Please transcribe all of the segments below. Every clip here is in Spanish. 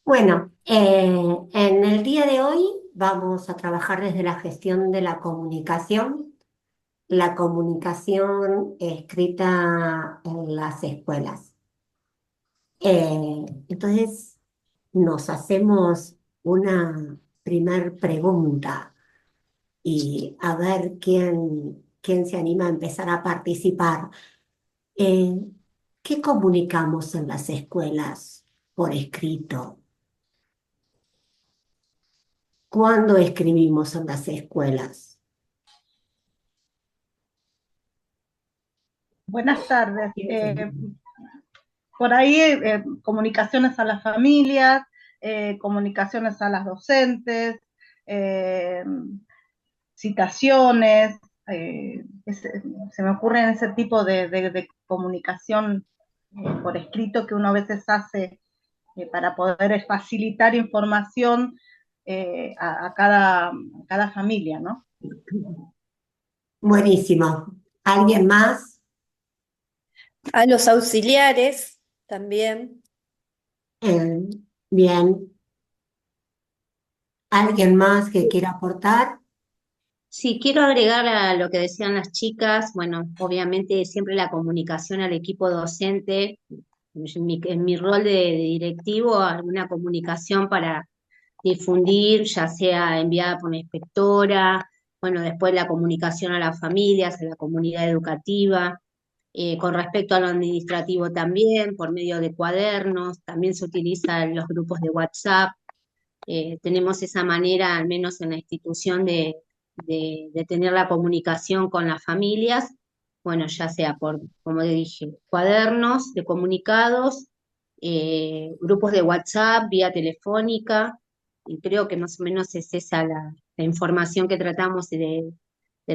Bueno, en el día de hoy vamos a trabajar desde la gestión de la comunicación escrita en las escuelas. Entonces, nos hacemos una primer pregunta y a ver quién se anima a empezar a participar. Eh, ¿Qué comunicamos en las escuelas por escrito? ¿Cuándo escribimos en las escuelas? Buenas tardes. Por ahí comunicaciones a las familias, comunicaciones a las docentes, eh, citaciones, se me ocurren ese tipo de comunicación por escrito que uno a veces hace para poder facilitar información a cada familia, ¿no? Buenísimo. ¿Alguien más? A los auxiliares también. Eh, Bien. ¿Alguien más que quiera aportar? Sí, quiero agregar a lo que decían las chicas, bueno, obviamente siempre la comunicación al equipo docente, en mi rol de directivo, alguna comunicación para difundir, ya sea enviada por una inspectora, bueno, después la comunicación a las familias, a la comunidad educativa, con respecto a lo administrativo también, por medio de cuadernos, también se utilizan los grupos de WhatsApp. Tenemos esa manera, al menos en la institución, de tener la comunicación con las familias, bueno, ya sea por, como le dije, cuadernos de comunicados, grupos de WhatsApp, vía telefónica, y creo que más o menos es esa la información que tratamos de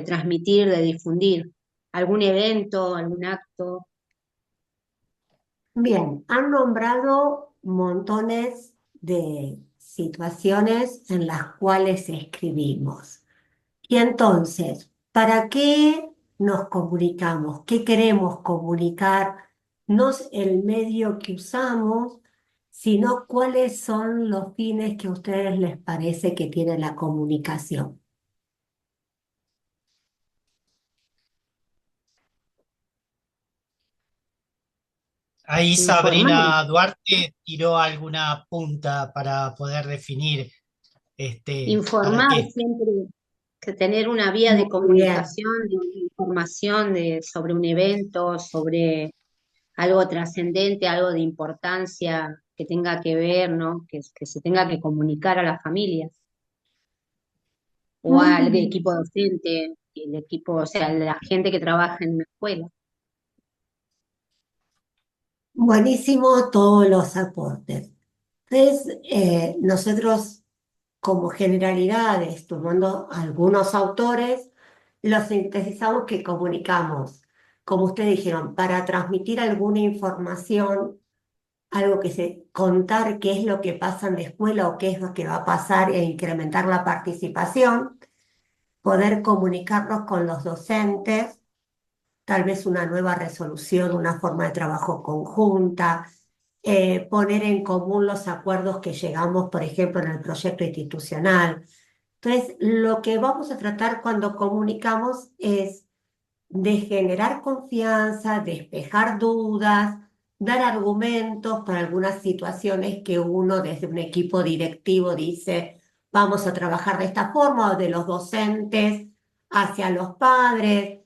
transmitir, de difundir. ¿Algún evento, algún acto? Bien, han nombrado montones de situaciones en las cuales escribimos. Y entonces, ¿para qué nos comunicamos? ¿Qué queremos comunicar? No es el medio que usamos, sino cuáles son los fines que a ustedes les parece que tiene la comunicación. Ahí Informar. Sabrina Duarte tiró alguna punta para poder definir para Informar qué. siempre, que tener una vía de Muy bien. comunicación, de información sobre un evento, sobre algo trascendente, algo de importancia que tenga que ver, ¿no? Que se tenga que comunicar a las familias o Muy al bien. equipo docente, el equipo, o sea, la gente que trabaja en una escuela. Buenísimo todos los aportes. Entonces, nosotros como generalidades, tomando algunos autores, los sintetizamos que comunicamos, como ustedes dijeron, para transmitir alguna información, algo que se, contar qué es lo que pasa en la escuela o qué es lo que va a pasar e incrementar la participación, poder comunicarnos con los docentes, tal vez una nueva resolución, una forma de trabajo conjunta, poner en común los acuerdos que llegamos, por ejemplo, en el proyecto institucional. Entonces, lo que vamos a tratar cuando comunicamos es de generar confianza, despejar dudas, dar argumentos para algunas situaciones que uno desde un equipo directivo dice, vamos a trabajar de esta forma, o de los docentes hacia los padres,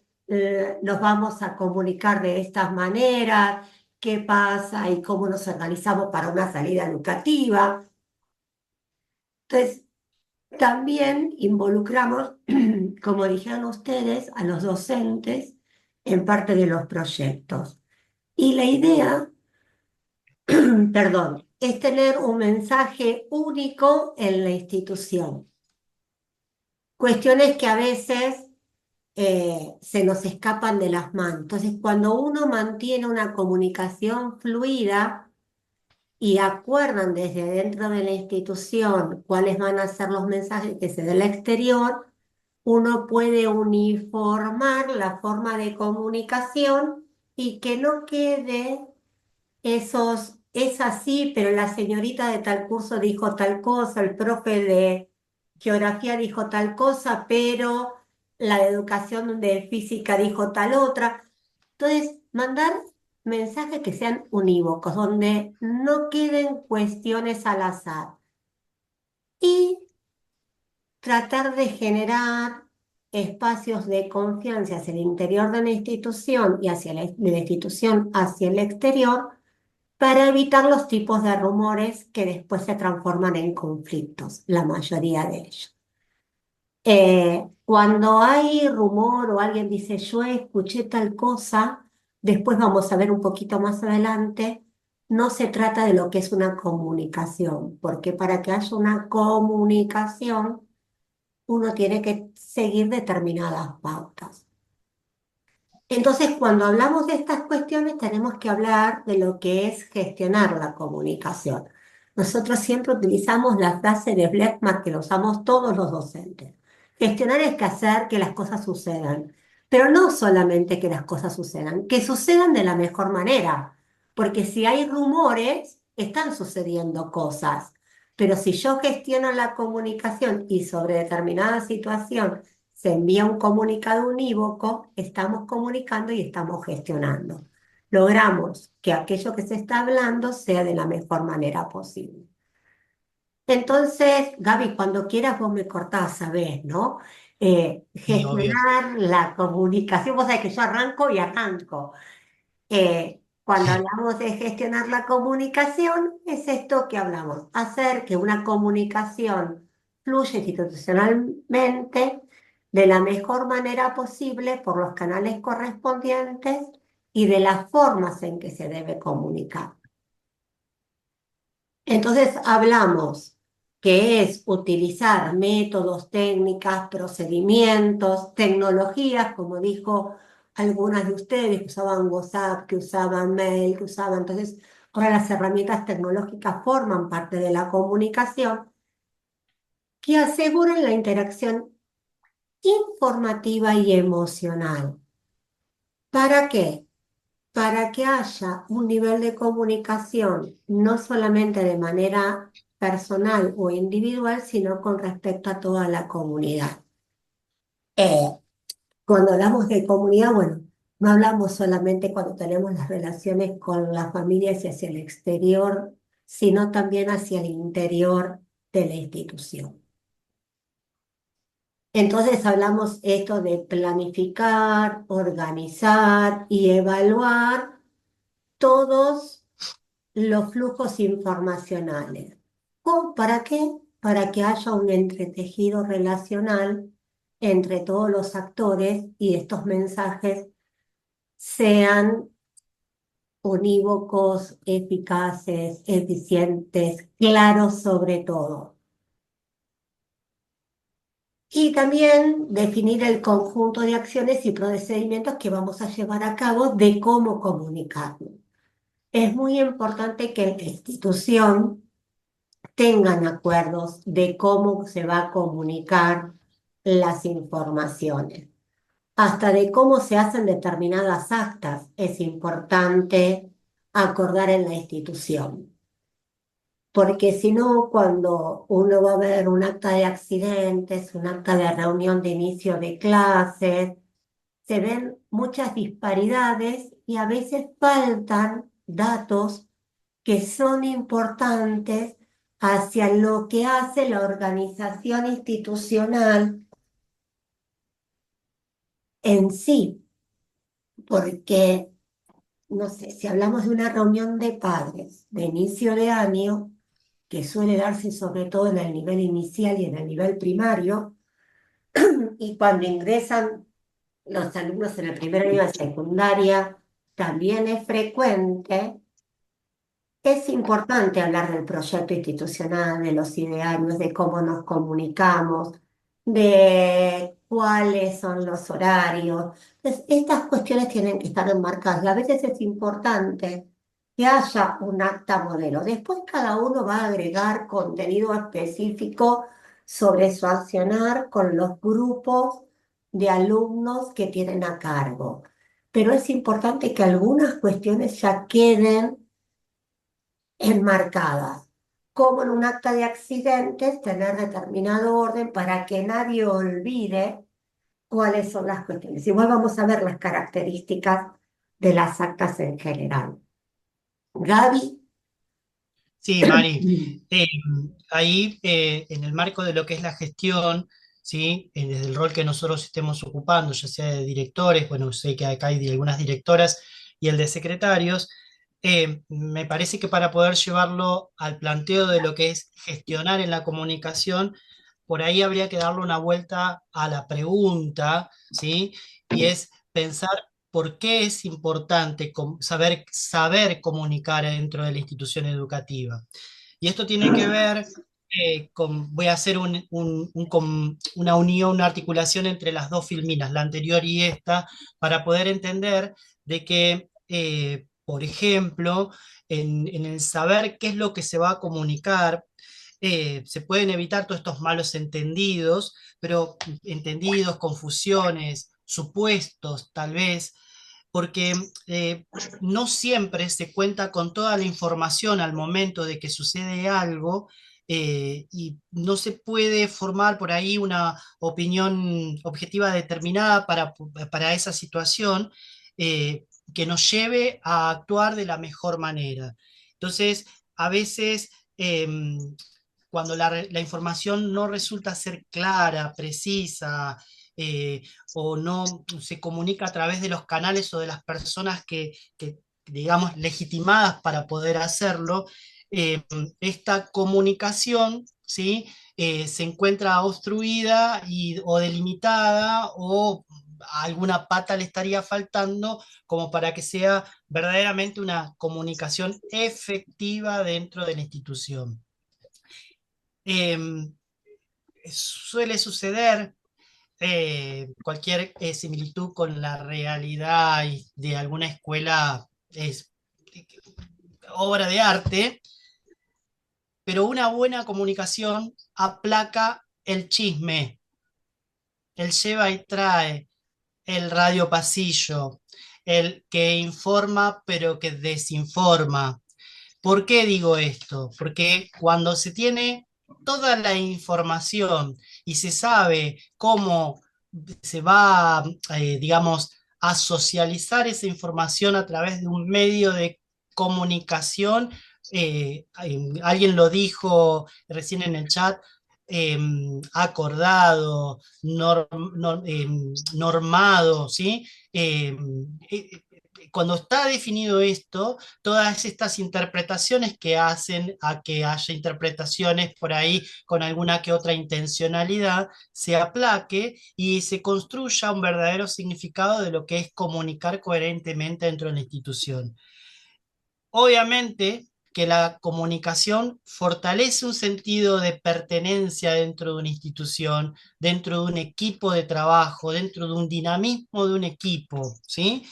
nos vamos a comunicar de estas maneras, qué pasa y cómo nos organizamos para una salida educativa. Entonces, también involucramos, como dijeron ustedes, a los docentes en parte de los proyectos. Y la idea, perdón, es tener un mensaje único en la institución. Cuestiones que a veces se nos escapan de las manos. Entonces, cuando uno mantiene una comunicación fluida y acuerdan desde dentro de la institución cuáles van a ser los mensajes que se den al exterior, uno puede uniformar la forma de comunicación y que no quede esos es así, pero la señorita de tal curso dijo tal cosa, el profe de geografía dijo tal cosa, pero la de educación de física dijo tal otra. Entonces, mandar mensajes que sean unívocos, donde no queden cuestiones al azar. Y tratar de generar espacios de confianza hacia el interior de la institución y hacia de la institución hacia el exterior para evitar los tipos de rumores que después se transforman en conflictos, la mayoría de ellos. Cuando hay rumor o alguien dice yo escuché tal cosa, después vamos a ver un poquito más adelante, no se trata de lo que es una comunicación, porque para que haya una comunicación, uno tiene que seguir determinadas pautas. Entonces, cuando hablamos de estas cuestiones, tenemos que hablar de lo que es gestionar la comunicación. Nosotros siempre utilizamos la frase de Blackman que la usamos todos los docentes. Gestionar es que hacer que las cosas sucedan, pero no solamente que las cosas sucedan, que sucedan de la mejor manera, porque si hay rumores, están sucediendo cosas, pero si yo gestiono la comunicación y sobre determinada situación se envía un comunicado unívoco, estamos comunicando y estamos gestionando. Logramos que aquello que se está hablando sea de la mejor manera posible. Entonces, Gaby, cuando quieras vos me cortás, sabés, ¿no? Sí, obvio. Gestionar la comunicación, vos sabés que yo arranco y arranco. Cuando hablamos de gestionar la comunicación, es esto que hablamos, hacer que una comunicación fluya institucionalmente de la mejor manera posible por los canales correspondientes y de las formas en que se debe comunicar. Entonces hablamos que es utilizar métodos, técnicas, procedimientos, tecnologías, como dijo algunas de ustedes, que usaban WhatsApp, que usaban mail, que usaban. Entonces, ahora las herramientas tecnológicas forman parte de la comunicación que aseguran la interacción informativa y emocional. ¿Para qué? Para que haya un nivel de comunicación, no solamente de manera personal o individual, sino con respecto a toda la comunidad. Eh, Cuando hablamos de comunidad, bueno, no hablamos solamente cuando tenemos las relaciones con las familias y hacia el exterior, sino también hacia el interior de la institución. Entonces hablamos esto de planificar, organizar y evaluar todos los flujos informacionales. ¿Para qué? Para que haya un entretejido relacional entre todos los actores y estos mensajes sean unívocos, eficaces, eficientes, claros sobre todo. Y también definir el conjunto de acciones y procedimientos que vamos a llevar a cabo de cómo comunicarnos. Es muy importante que la institución tengan acuerdos de cómo se va a comunicar las informaciones. Hasta de cómo se hacen determinadas actas es importante acordar en la institución. Porque si no, cuando uno va a ver un acta de accidentes, un acta de reunión de inicio de clases, se ven muchas disparidades y a veces faltan datos que son importantes hacia lo que hace la organización institucional en sí, porque, no sé, si hablamos de una reunión de padres de inicio de año, que suele darse sobre todo en el nivel inicial y en el nivel primario, y cuando ingresan los alumnos en el primer año de secundaria, también es frecuente. Es importante hablar del proyecto institucional, de los idearios, de cómo nos comunicamos, de cuáles son los horarios. Entonces, estas cuestiones tienen que estar enmarcadas y a veces es importante que haya un acta modelo. Después cada uno va a agregar contenido específico sobre su accionar con los grupos de alumnos que tienen a cargo. Pero es importante que algunas cuestiones ya queden enmarcadas, como en un acta de accidentes, tener determinado orden para que nadie olvide cuáles son las cuestiones. Igual vamos a ver las características de las actas en general. Gaby. Sí, Mari. Eh, Ahí, en el marco de lo que es la gestión, ¿sí? Desde el rol que nosotros estemos ocupando, ya sea de directores, bueno, sé que acá hay algunas directoras y el de secretarios, me parece que para poder llevarlo al planteo de lo que es gestionar en la comunicación, por ahí habría que darle una vuelta a la pregunta, ¿sí? Y es pensar por qué es importante saber comunicar dentro de la institución educativa. Y esto tiene que ver voy a hacer una unión, una articulación entre las dos filminas, la anterior y esta, para poder entender de que, por ejemplo, en el saber qué es lo que se va a comunicar, se pueden evitar todos estos malos entendidos, pero entendidos, confusiones, supuestos, tal vez, porque no siempre se cuenta con toda la información al momento de que sucede algo, y no se puede formar por ahí una opinión objetiva determinada para esa situación, que nos lleve a actuar de la mejor manera. Entonces, a veces, cuando la información no resulta ser clara, precisa, eh, o no se comunica a través de los canales o de las personas digamos, legitimadas para poder hacerlo, esta comunicación, ¿sí? Se encuentra obstruida o delimitada, o alguna pata le estaría faltando como para que sea verdaderamente una comunicación efectiva dentro de la institución. Em, Suele suceder cualquier similitud con la realidad de alguna escuela es obra de arte, pero una buena comunicación aplaca el chisme, el lleva y trae, el radio pasillo, el que informa pero que desinforma. ¿Por qué digo esto? Porque cuando se tiene toda la información y se sabe cómo se va, digamos, a socializar esa información a través de un medio de comunicación, alguien lo dijo recién en el chat, eh, acordado, normado, ¿sí? Eh, Cuando está definido esto, todas estas interpretaciones que hacen a que haya interpretaciones por ahí con alguna que otra intencionalidad, se aplaque y se construya un verdadero significado de lo que es comunicar coherentemente dentro de la institución. Obviamente que la comunicación fortalece un sentido de pertenencia dentro de una institución, dentro de un equipo de trabajo, dentro de un dinamismo de un equipo, ¿sí?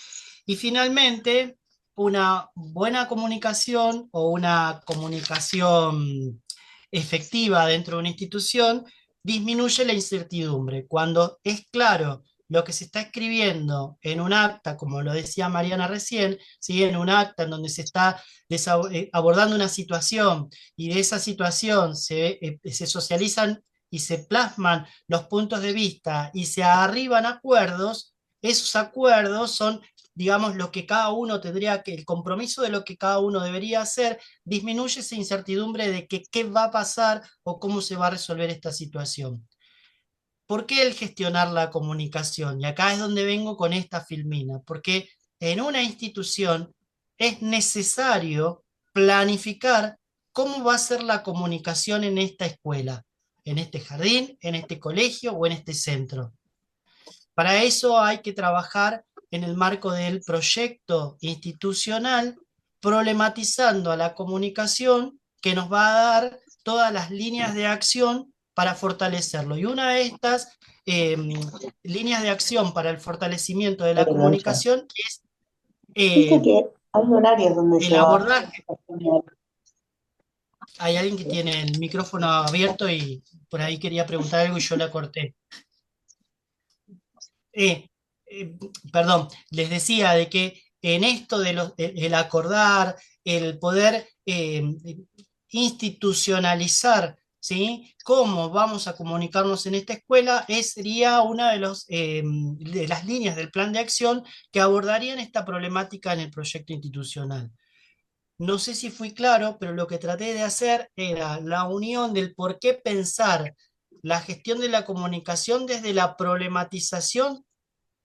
Y finalmente, una buena comunicación o una comunicación efectiva dentro de una institución disminuye la incertidumbre. Cuando es claro lo que se está escribiendo en un acta, como lo decía Mariana recién, ¿sí? En un acta en donde se está abordando una situación y de esa situación se socializan y se plasman los puntos de vista y se arriban acuerdos, esos acuerdos son, digamos, lo que cada uno tendría que, el compromiso de lo que cada uno debería hacer, disminuye esa incertidumbre de que qué va a pasar o cómo se va a resolver esta situación. ¿Por qué el gestionar la comunicación? Y acá es donde vengo con esta filmina, porque en una institución es necesario planificar cómo va a ser la comunicación en esta escuela, en este jardín, en este colegio o en este centro. Para eso hay que trabajar en el marco del proyecto institucional, problematizando a la comunicación que nos va a dar todas las líneas de acción para fortalecerlo. Y una de estas eh, líneas de acción para el fortalecimiento de la Buenas noches. comunicación es Viste que hay horarios donde el se va. abordaje. Hay alguien que tiene el micrófono abierto y por ahí quería preguntar algo y yo la corté. Eh, eh, Perdón, les decía de que en esto el acordar, el poder eh, institucionalizar, ¿sí? Cómo vamos a comunicarnos en esta escuela, sería una de las líneas del plan de acción que abordarían esta problemática en el proyecto institucional. No sé si fui claro, pero lo que traté de hacer era la unión del por qué pensar la gestión de la comunicación desde la problematización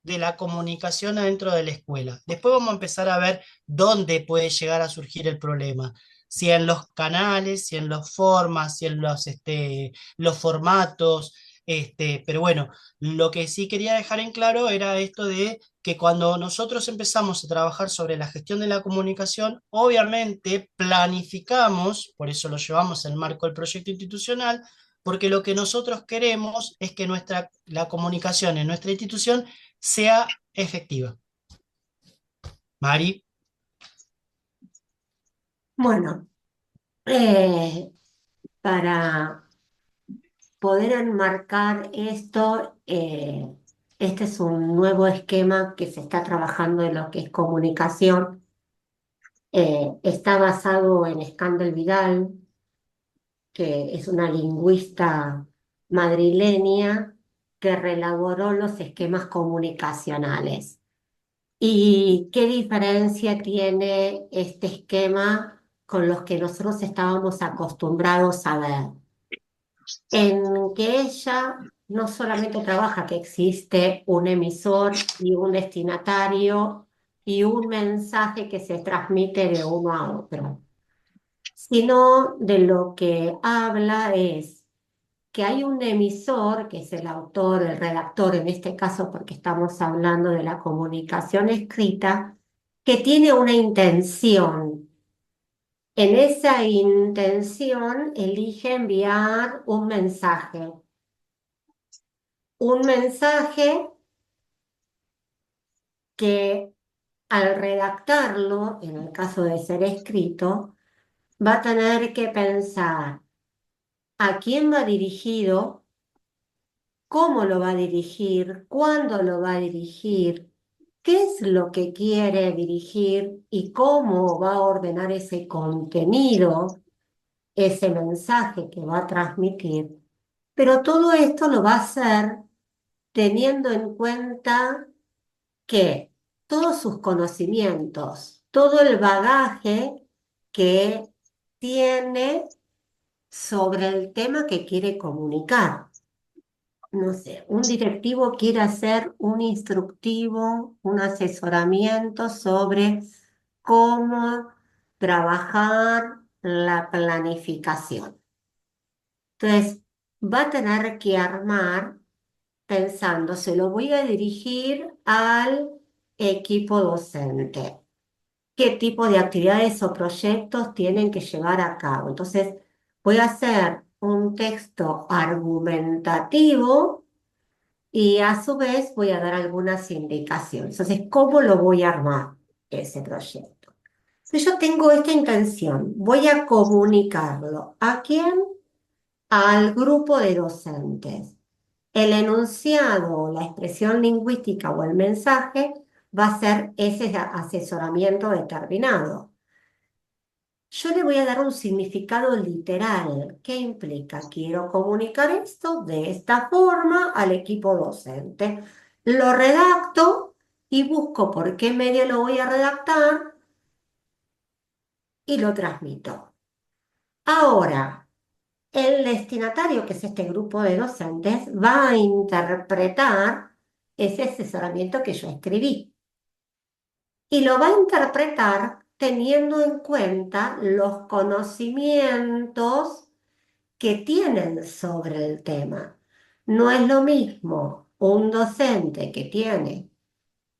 de la comunicación adentro de la escuela. Después vamos a empezar a ver dónde puede llegar a surgir el problema. Si en los canales, si en las formas, si en los formatos. Pero bueno, lo que sí quería dejar en claro era esto de que cuando nosotros empezamos a trabajar sobre la gestión de la comunicación, obviamente planificamos, por eso lo llevamos en el marco del proyecto institucional, porque lo que nosotros queremos es que la comunicación en nuestra institución sea efectiva. Mari. Bueno, para poder enmarcar esto, este es un nuevo esquema que se está trabajando en lo que es comunicación. Está basado en Scandal Vidal, que es una lingüista madrileña que reelaboró los esquemas comunicacionales. ¿Y qué diferencia tiene este esquema con los que nosotros estábamos acostumbrados a ver? En que ella no solamente trabaja que existe un emisor y un destinatario y un mensaje que se transmite de uno a otro, sino de lo que habla es que hay un emisor, que es el autor, el redactor en este caso, porque estamos hablando de la comunicación escrita, que tiene una intención. En esa intención elige enviar un mensaje que al redactarlo, en el caso de ser escrito, va a tener que pensar a quién va dirigido, cómo lo va a dirigir, cuándo lo va a dirigir, qué es lo que quiere dirigir y cómo va a ordenar ese contenido, ese mensaje que va a transmitir. Pero todo esto lo va a hacer teniendo en cuenta que todos sus conocimientos, todo el bagaje que tiene sobre el tema que quiere comunicar. No sé, un directivo quiere hacer un instructivo, un asesoramiento sobre cómo trabajar la planificación. Entonces, va a tener que armar pensando, se lo voy a dirigir al equipo docente. ¿Qué tipo de actividades o proyectos tienen que llevar a cabo? Entonces, voy a hacer un texto argumentativo y a su vez voy a dar algunas indicaciones. Entonces, ¿cómo lo voy a armar ese proyecto? Si yo tengo esta intención, voy a comunicarlo. ¿A quién? Al grupo de docentes. El enunciado, la expresión lingüística o el mensaje va a ser ese asesoramiento determinado. Yo le voy a dar un significado literal. ¿Qué implica? Quiero comunicar esto de esta forma al equipo docente. Lo redacto y busco por qué medio lo voy a redactar y lo transmito. Ahora, el destinatario, que es este grupo de docentes, va a interpretar ese asesoramiento que yo escribí. Y lo va a interpretar teniendo en cuenta los conocimientos que tienen sobre el tema. No es lo mismo un docente que tiene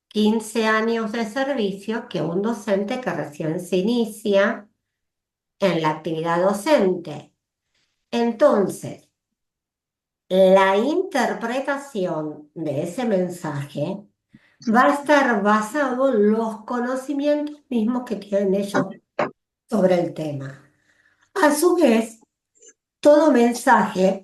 15 años de servicio que un docente que recién se inicia en la actividad docente. Entonces, la interpretación de ese mensaje va a estar basado en los conocimientos mismos que tienen ellos sobre el tema. A su vez, todo mensaje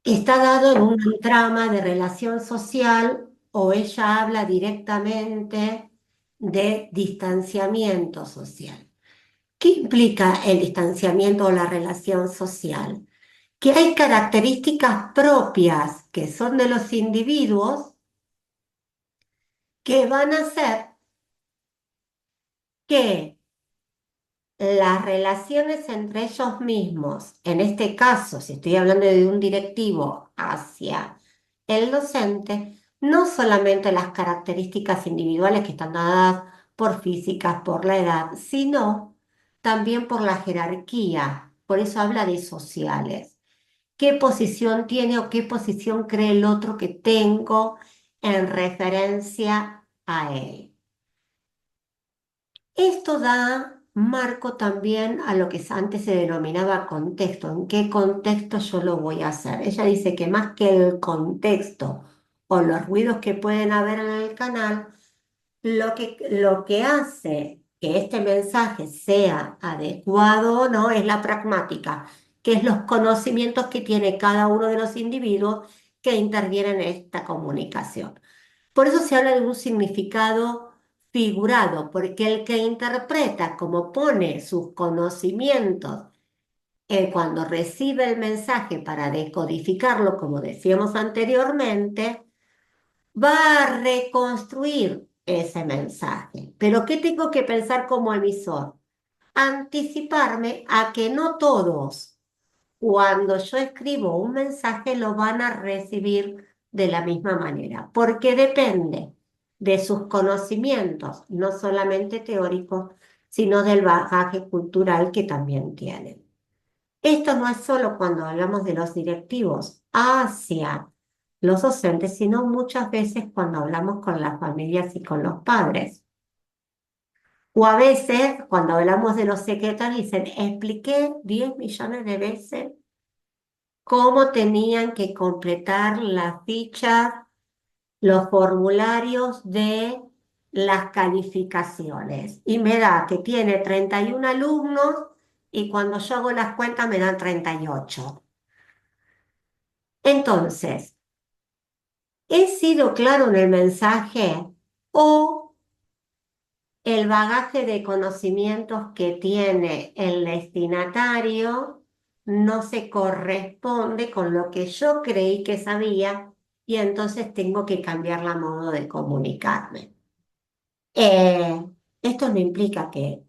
está dado en una trama de relación social o ella habla directamente de distanciamiento social. ¿Qué implica el distanciamiento o la relación social? Que hay características propias que son de los individuos que van a hacer que las relaciones entre ellos mismos, en este caso, si estoy hablando de un directivo hacia el docente, no solamente las características individuales que están dadas por físicas, por la edad, sino también por la jerarquía. Por eso habla de sociales. ¿Qué posición tiene o qué posición cree el otro que tengo en referencia a él? Esto da marco también a lo que antes se denominaba contexto. ¿En qué contexto yo lo voy a hacer? Ella dice que más que el contexto o los ruidos que pueden haber en el canal, lo que hace que este mensaje sea adecuado o no es la pragmática, que es los conocimientos que tiene cada uno de los individuos que intervienen en esta comunicación. Por eso se habla de un significado figurado, porque el que interpreta como pone sus conocimientos cuando recibe el mensaje para decodificarlo, como decíamos anteriormente, va a reconstruir ese mensaje. Pero ¿qué tengo que pensar como emisor? Anticiparme a que no todos, cuando yo escribo un mensaje, lo van a recibir de la misma manera, porque depende de sus conocimientos, no solamente teóricos, sino del bagaje cultural que también tienen. Esto no es solo cuando hablamos de los directivos hacia los docentes, sino muchas veces cuando hablamos con las familias y con los padres. O a veces, cuando hablamos de los secretarios, dicen, expliqué 10 millones de veces cómo tenían que completar las fichas, los formularios de las calificaciones. Y me da que tiene 31 alumnos y cuando yo hago las cuentas me dan 38. Entonces, ¿he sido claro en el mensaje o el bagaje de conocimientos que tiene el destinatario no se corresponde con lo que yo creí que sabía y entonces tengo que cambiar la modo de comunicarme? Eh, Esto no implica que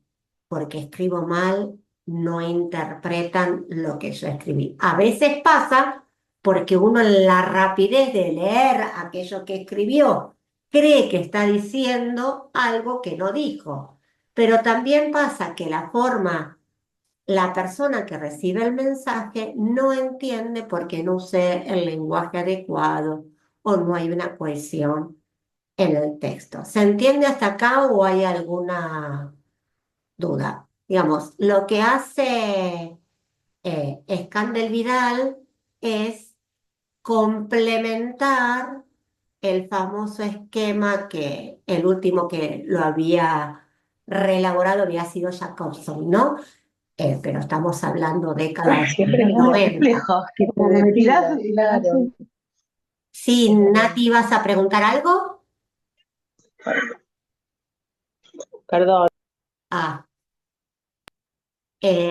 porque escribo mal no interpretan lo que yo escribí. A veces pasa porque uno en la rapidez de leer aquello que escribió cree que está diciendo algo que no dijo. Pero también pasa que la persona que recibe el mensaje no entiende porque no use el lenguaje adecuado o no hay una cohesión en el texto. ¿Se entiende hasta acá o hay alguna duda? Digamos, lo que hace Scandel Vidal es complementar el famoso esquema que el último que lo había reelaborado había sido Jacobson, ¿no? Pero estamos hablando décadas Siempre muy 90. complejo, que te retirás y la Claro. Sí, Nati, ¿vas a preguntar algo? Perdón. Ah,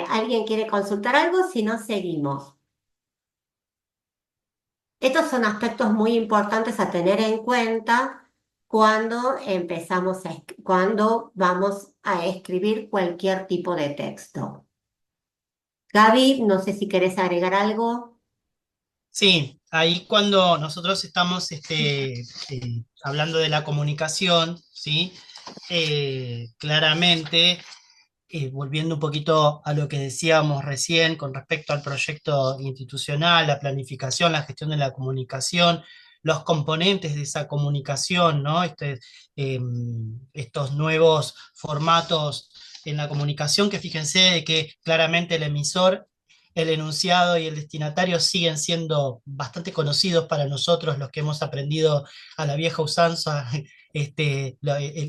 ¿alguien quiere consultar algo? Si no, seguimos. Estos son aspectos muy importantes a tener en cuenta cuando cuando vamos a escribir cualquier tipo de texto. Gaby, no sé si querés agregar algo. Sí, ahí cuando nosotros estamos hablando de la comunicación, ¿sí? Claramente, volviendo un poquito a lo que decíamos recién con respecto al proyecto institucional, la planificación, la gestión de la comunicación, los componentes de esa comunicación, ¿no? Eh, Estos nuevos formatos en la comunicación, que fíjense de que claramente el emisor, el enunciado y el destinatario siguen siendo bastante conocidos para nosotros, los que hemos aprendido a la vieja usanza,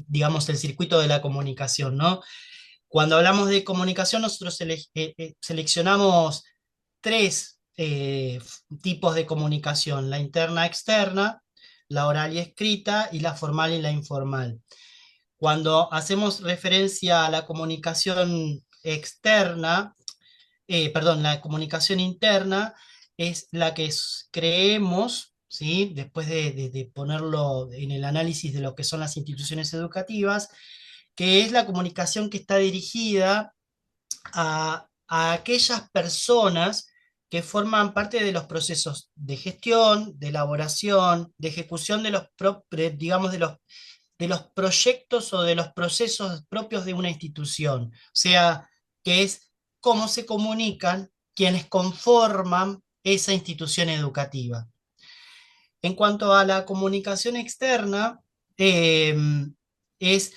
digamos, el circuito de la comunicación, ¿no? Cuando hablamos de comunicación, nosotros seleccionamos tres tipos de comunicación: la interna, externa, la oral y escrita, y la formal y la informal. Cuando hacemos referencia a la comunicación externa, perdón, la comunicación interna es la que creemos, ¿sí? Después de ponerlo en el análisis de lo que son las instituciones educativas, que es la comunicación que está dirigida a aquellas personas que forman parte de los procesos de gestión, de elaboración, de ejecución de digamos, de los proyectos o de los procesos propios de una institución. O sea, que es cómo se comunican quienes conforman esa institución educativa. En cuanto a la comunicación externa, eh, es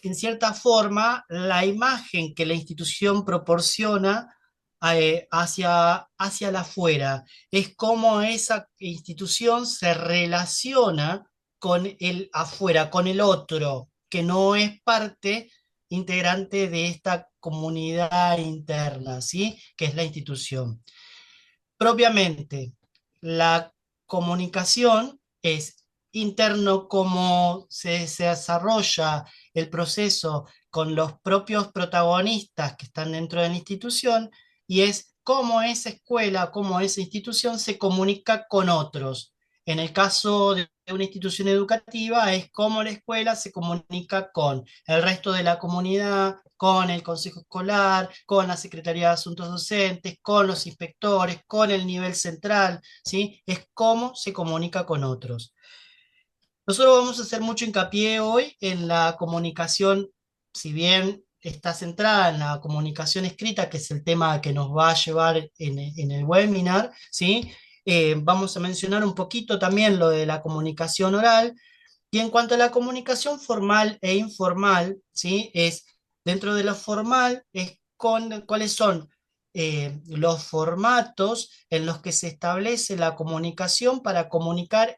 en cierta forma la imagen que la institución proporciona hacia el afuera. Es cómo esa institución se relaciona con el afuera, con el otro, que no es parte integrante de esta comunidad interna, ¿sí? Que es la institución. Propiamente, la comunicación es interno, cómo se desarrolla el proceso con los propios protagonistas que están dentro de la institución, y es cómo esa escuela, cómo esa institución se comunica con otros. En el caso de una institución educativa es cómo la escuela se comunica con el resto de la comunidad, con el consejo escolar, con la Secretaría de Asuntos Docentes, con los inspectores, con el nivel central, ¿sí? Es cómo se comunica con otros. Nosotros vamos a hacer mucho hincapié hoy en la comunicación, si bien está centrada en la comunicación escrita, que es el tema que nos va a llevar en el webinar, ¿sí? Vamos a mencionar un poquito también lo de la comunicación oral. Y en cuanto a la comunicación formal e informal, ¿sí? Es dentro de lo formal, es cuáles son los formatos en los que se establece la comunicación para comunicar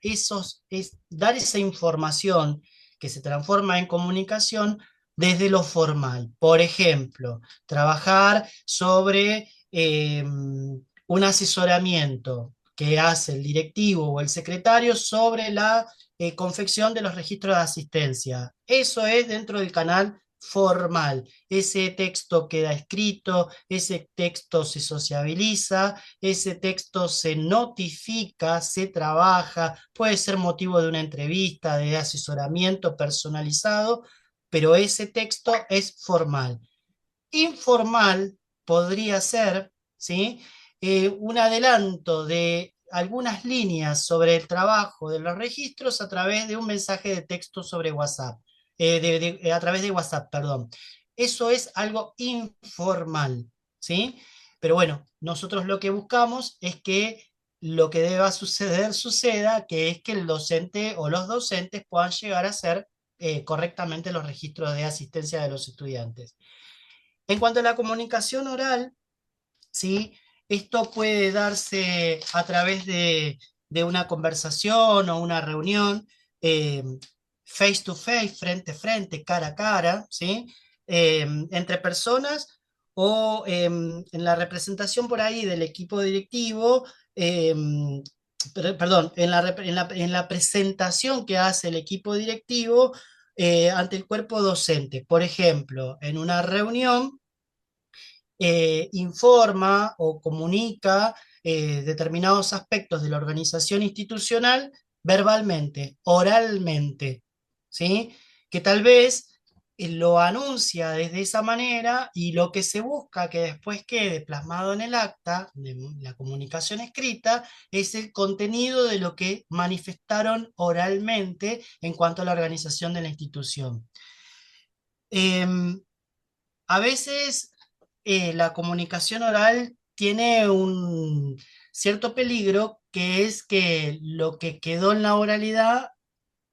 dar esa información que se transforma en comunicación desde lo formal. Por ejemplo, trabajar sobre un asesoramiento que hace el directivo o el secretario sobre la confección de los registros de asistencia. Eso es dentro del canal formal. Ese texto queda escrito, ese texto se sociabiliza, ese texto se notifica, se trabaja, puede ser motivo de una entrevista, de asesoramiento personalizado, pero ese texto es formal. Informal podría ser, ¿sí? Un adelanto de algunas líneas sobre el trabajo de los registros a través de un mensaje de texto sobre WhatsApp, a través de WhatsApp, perdón. Eso es algo informal, ¿sí? Pero bueno, nosotros lo que buscamos es que lo que deba suceder suceda, que es que el docente o los docentes puedan llegar a hacer correctamente los registros de asistencia de los estudiantes. En cuanto a la comunicación oral, ¿sí? Esto puede darse a través de una conversación o una reunión, eh, face to face, frente a frente, cara a cara, ¿sí? Entre personas o en la representación por ahí del equipo directivo, perdón, en la presentación que hace el equipo directivo ante el cuerpo docente. Por ejemplo, en una reunión informa o comunica determinados aspectos de la organización institucional verbalmente, oralmente, ¿sí? Que tal vez lo anuncia desde esa manera, y lo que se busca que después quede plasmado en el acta de la comunicación escrita es el contenido de lo que manifestaron oralmente en cuanto a la organización de la institución. A veces la comunicación oral tiene un cierto peligro, que es que lo que quedó en la oralidad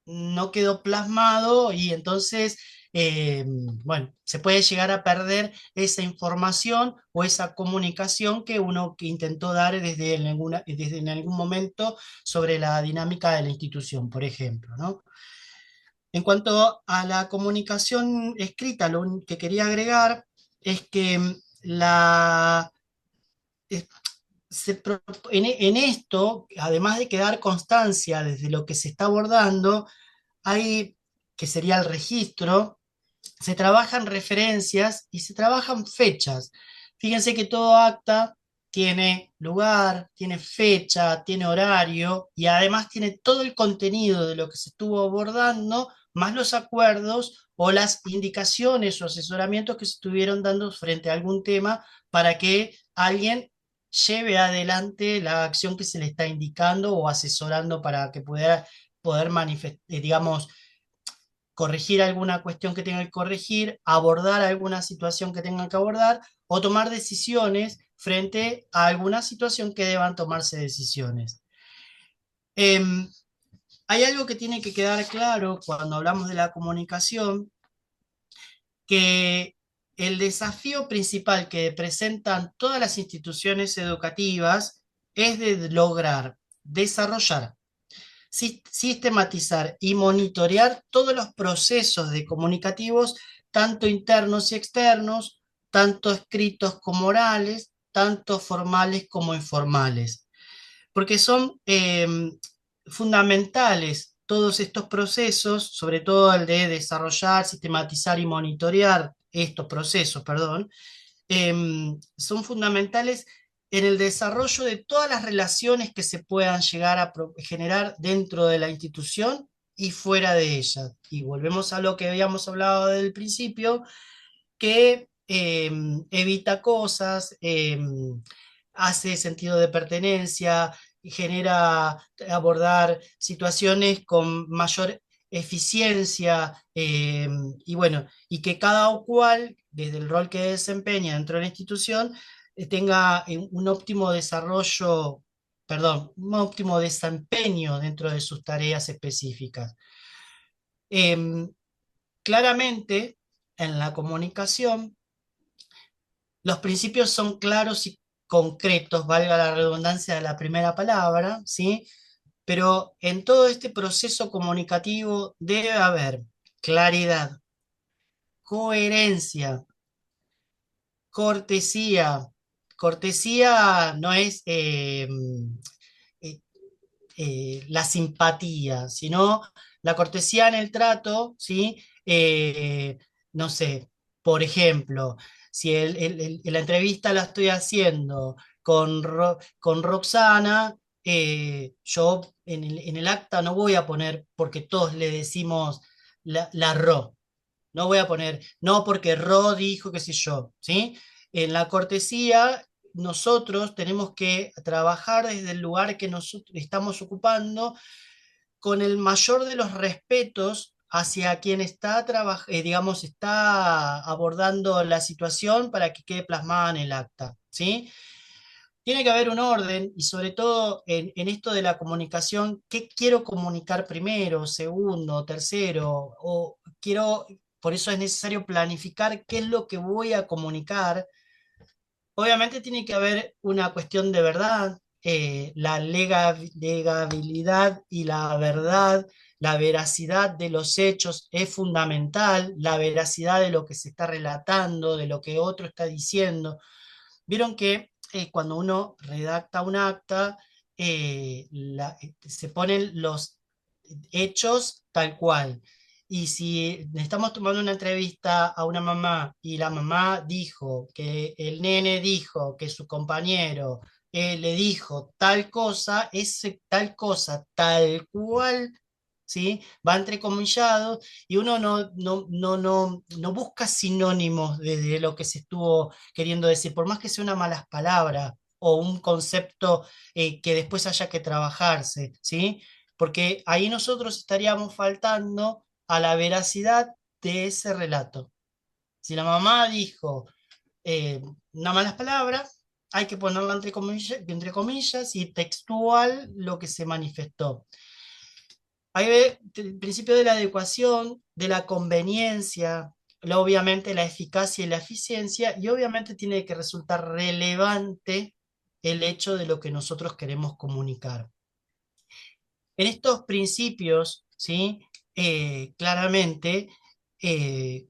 no quedó plasmado, y entonces, bueno, se puede llegar a perder esa información o esa comunicación que uno que intentó dar desde en algún momento sobre la dinámica de la institución, por ejemplo, ¿no? En cuanto a la comunicación escrita, que quería agregar es que la, eh, en esto, además de quedar constancia desde lo que se está abordando, hay, que sería el registro, se trabajan referencias y se trabajan fechas. Fíjense que todo acta tiene lugar, tiene fecha, tiene horario y además tiene todo el contenido de lo que se estuvo abordando, más los acuerdos o las indicaciones o asesoramientos que se estuvieron dando frente a algún tema para que alguien lleve adelante la acción que se le está indicando o asesorando para que pueda poder manifestar, digamos, corregir alguna cuestión que tenga que corregir, abordar alguna situación que tengan que abordar o tomar decisiones frente a alguna situación que deban tomarse decisiones. Em, Hay algo que tiene que quedar claro cuando hablamos de la comunicación, que el desafío principal que presentan todas las instituciones educativas es de lograr desarrollar, sistematizar y monitorear todos los procesos de comunicativos, tanto internos y externos, tanto escritos como orales, tanto formales como informales, porque son fundamentales todos estos procesos, sobre todo el de desarrollar, sistematizar y monitorear estos procesos, perdón, son fundamentales en el desarrollo de todas las relaciones que se puedan llegar a generar dentro de la institución y fuera de ella. Y volvemos a lo que habíamos hablado del principio, que evita cosas, hace sentido de pertenencia, genera abordar situaciones con mayor eficiencia, y bueno, y que cada cual, desde el rol que desempeña dentro de la institución, tenga un óptimo desarrollo, perdón, un óptimo desempeño dentro de sus tareas específicas. Em, Claramente, en la comunicación, los principios son claros y concretos, valga la redundancia de la primera palabra, ¿sí? Pero en todo este proceso comunicativo debe haber claridad, coherencia, cortesía. Cortesía no es eh, la simpatía, sino la cortesía en el trato, ¿sí? No sé, por ejemplo, si la entrevista la estoy haciendo con Roxana, yo en el acta no voy a poner, porque todos le decimos la Ro, no voy a poner, no porque Ro dijo qué sé yo, ¿sí? En la cortesía, nosotros tenemos que trabajar desde el lugar que nosotros estamos ocupando con el mayor de los respetos hacia quien está, digamos, está abordando la situación para que quede plasmada en el acta, ¿sí? Tiene que haber un orden y sobre todo en esto de la comunicación, ¿qué quiero comunicar primero, segundo, tercero? O quiero, por eso es necesario planificar qué es lo que voy a comunicar. Obviamente tiene que haber una cuestión de verdad, la legabilidad y la verdad, la veracidad de los hechos es fundamental, la veracidad de lo que se está relatando, de lo que otro está diciendo. Vieron que cuando uno redacta un acta, se ponen los hechos tal cual. Y si estamos tomando una entrevista a una mamá y la mamá dijo que el nene dijo que su compañero le dijo tal cosa, ese tal cosa tal cual, ¿sí? Va entrecomillado y uno no busca sinónimos de lo que se estuvo queriendo decir, por más que sea una malas palabra o un concepto que después haya que trabajarse, ¿sí? Porque ahí nosotros estaríamos faltando a la veracidad de ese relato. Si la mamá dijo eh, una malas palabras, hay que ponerla entre comillas y textual lo que se manifestó. Ahí ve el principio de la adecuación, de la conveniencia, obviamente la eficacia y la eficiencia, y obviamente tiene que resultar relevante el hecho de lo que nosotros queremos comunicar. En estos principios, ¿sí? Claramente,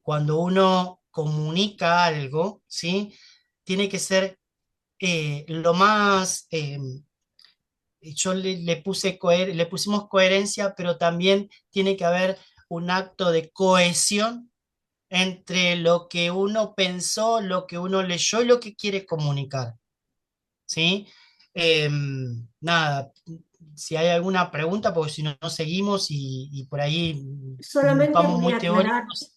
cuando uno comunica algo, ¿sí? Tiene que ser lo más, yo le pusimos coherencia, pero también tiene que haber un acto de cohesión entre lo que uno pensó, lo que uno leyó y lo que quiere comunicar, ¿sí? Nada, si hay alguna pregunta, porque si no, no seguimos y por ahí Solamente vamos voy muy a aclarar, teóricos.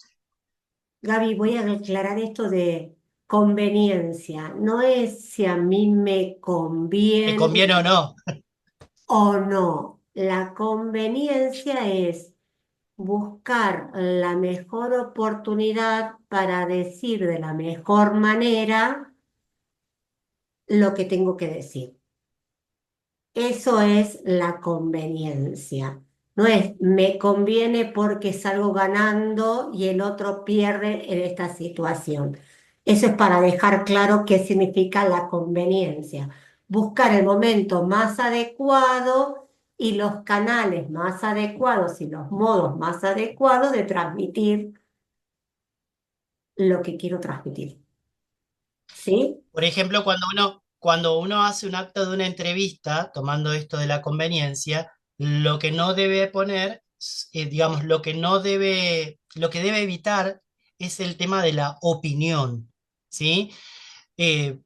Gaby, voy a aclarar esto de conveniencia. No es si a mí me ¿Te conviene conviene o no? o no. La conveniencia es buscar la mejor oportunidad para decir de la mejor manera lo que tengo que decir. Eso es la conveniencia. No es me conviene porque salgo ganando y el otro pierde en esta situación. Eso es para dejar claro qué significa la conveniencia. Buscar el momento más adecuado y los canales más adecuados y los modos más adecuados de transmitir lo que quiero transmitir. ¿Sí? Por ejemplo, cuando uno hace un acto de una entrevista, tomando esto de la conveniencia, lo que no debe poner, digamos, lo que debe evitar es el tema de la opinión, ¿sí?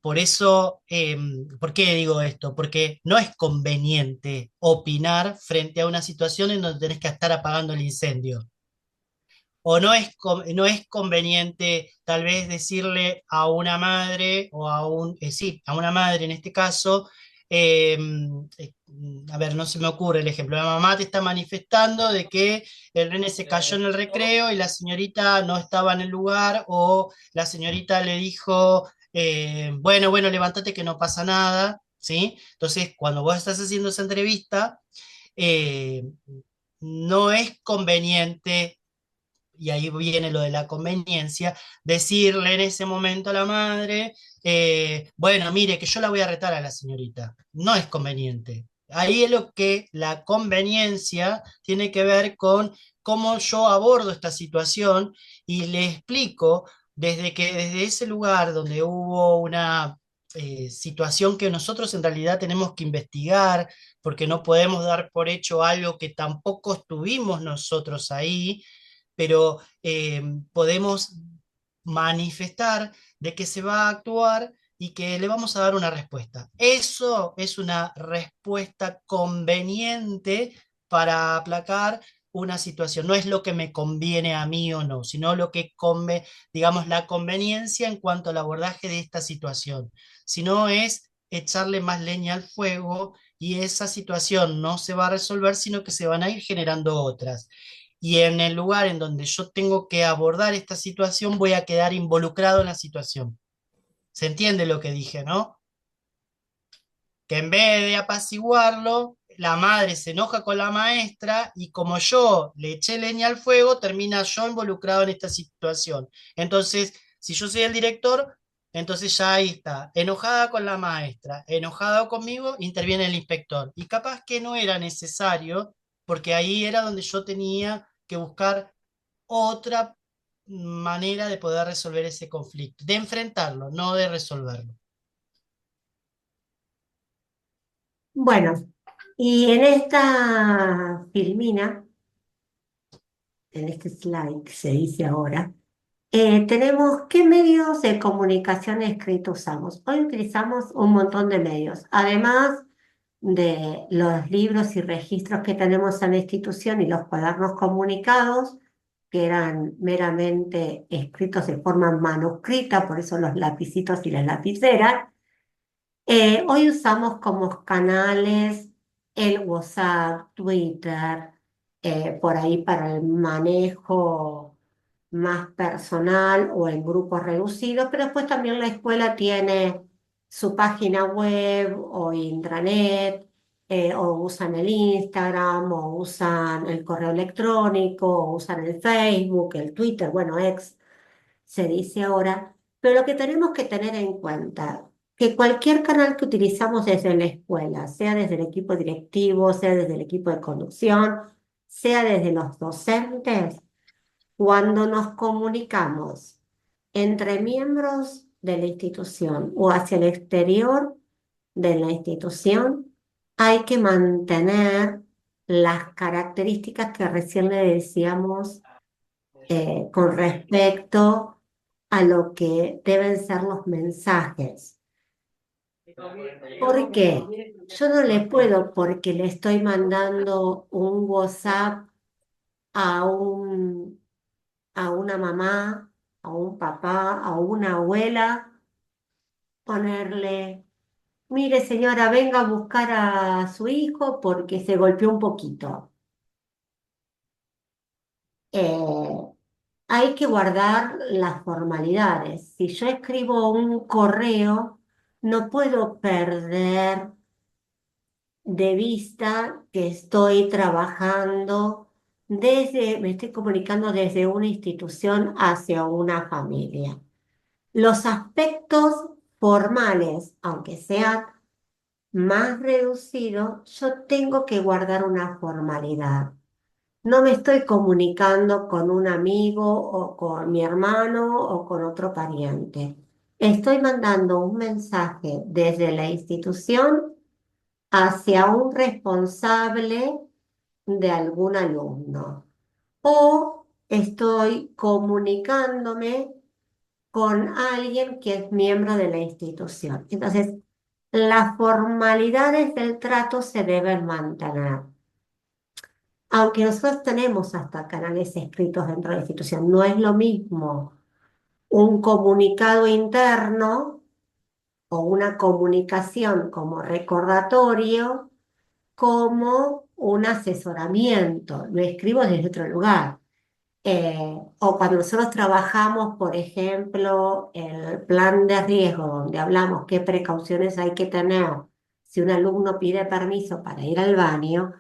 Por eso, ¿por qué digo esto? Porque no es conveniente opinar frente a una situación en donde tenés que estar apagando el incendio. O no es conveniente tal vez decirle a una madre o sí, a una madre en este caso, eh, a ver, no se me ocurre el ejemplo, la mamá te está manifestando de que el nene se cayó en el recreo y la señorita no estaba en el lugar o la señorita le dijo, bueno, bueno, levántate que no pasa nada, ¿sí? Entonces, cuando vos estás haciendo esa entrevista, eh, no es conveniente, y ahí viene lo de la conveniencia, decirle en ese momento a la madre, bueno, mire, que yo la voy a retar a la señorita. No es conveniente. Ahí es lo que la conveniencia tiene que ver con cómo yo abordo esta situación y le explico desde ese lugar donde hubo una situación que nosotros en realidad tenemos que investigar, porque no podemos dar por hecho algo que tampoco estuvimos nosotros ahí, pero podemos manifestar de que se va a actuar y que le vamos a dar una respuesta. Eso es una respuesta conveniente para aplacar una situación. No es lo que me conviene a mí o no, sino lo que digamos, la conveniencia en cuanto al abordaje de esta situación. Si no es echarle más leña al fuego y esa situación no se va a resolver, sino que se van a ir generando otras. Y en el lugar en donde yo tengo que abordar esta situación, voy a quedar involucrado en la situación. ¿Se entiende lo que dije, no? Que en vez de apaciguarlo, la madre se enoja con la maestra y como yo le eché leña al fuego, termina yo involucrado en esta situación. Entonces, si yo soy el director, entonces ya ahí está, enojada con la maestra, enojado conmigo, interviene el inspector. Y capaz que no era necesario, porque ahí era donde yo tenía que buscar otra manera de poder resolver ese conflicto, de enfrentarlo, no de resolverlo. Bueno, y en esta filmina, en este slide que se dice ahora, tenemos qué medios de comunicación escrito usamos. Hoy utilizamos un montón de medios, además de los libros y registros que tenemos en la institución y los cuadernos comunicados, que eran meramente escritos de forma manuscrita, por eso los lapicitos y las lapiceras. Hoy usamos como canales el WhatsApp, Twitter, por ahí para el manejo más personal o en grupos reducidos, pero después también la escuela tiene su página web o intranet, o usan el Instagram, o usan el correo electrónico, o usan el Facebook, el Twitter, bueno, ex se dice ahora, pero lo que tenemos que tener en cuenta, que cualquier canal que utilizamos desde la escuela, sea desde el equipo directivo, sea desde el equipo de conducción, sea desde los docentes, cuando nos comunicamos entre miembros de la institución o hacia el exterior de la institución, hay que mantener las características que recién le decíamos con respecto a lo que deben ser los mensajes. ¿Por qué? Yo no le puedo, porque le estoy mandando un WhatsApp a a una mamá, a un papá, a una abuela, ponerle, mire señora, venga a buscar a su hijo porque se golpeó un poquito. Eh, Hay que guardar las formalidades. Si yo escribo un correo, no puedo perder de vista que estoy trabajando me estoy comunicando desde una institución hacia una familia. Los aspectos formales, aunque sean más reducidos, yo tengo que guardar una formalidad. No me estoy comunicando con un amigo o con mi hermano o con otro pariente. Estoy mandando un mensaje desde la institución hacia un responsable de algún alumno. O estoy comunicándome con alguien que es miembro de la institución. Entonces, las formalidades del trato se deben mantener. Aunque nosotros tenemos hasta canales escritos dentro de la institución, no es lo mismo un comunicado interno o una comunicación como recordatorio como un asesoramiento. Lo escribo desde otro lugar. O cuando nosotros trabajamos, por ejemplo, el plan de riesgo, donde hablamos qué precauciones hay que tener si un alumno pide permiso para ir al baño,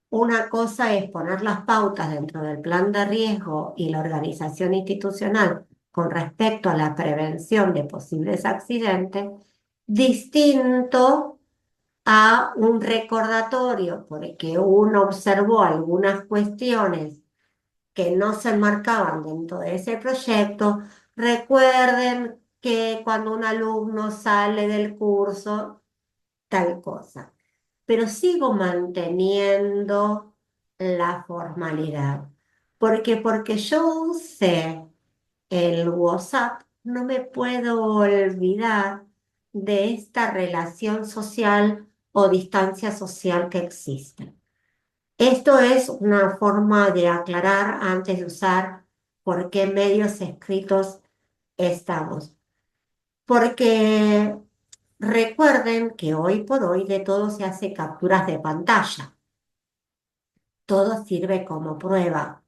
una cosa es poner las pautas dentro del plan de riesgo y la organización institucional con respecto a la prevención de posibles accidentes, distinto a un recordatorio, porque uno observó algunas cuestiones que no se enmarcaban dentro de ese proyecto. Recuerden que cuando un alumno sale del curso, tal cosa, pero sigo manteniendo la formalidad. Porque yo usé el WhatsApp, no me puedo olvidar de esta relación social o distancia social que existe. Esto es una forma de aclarar antes de usar por qué medios escritos estamos. Porque recuerden que hoy por hoy de todo se hace capturas de pantalla. Todo sirve como prueba.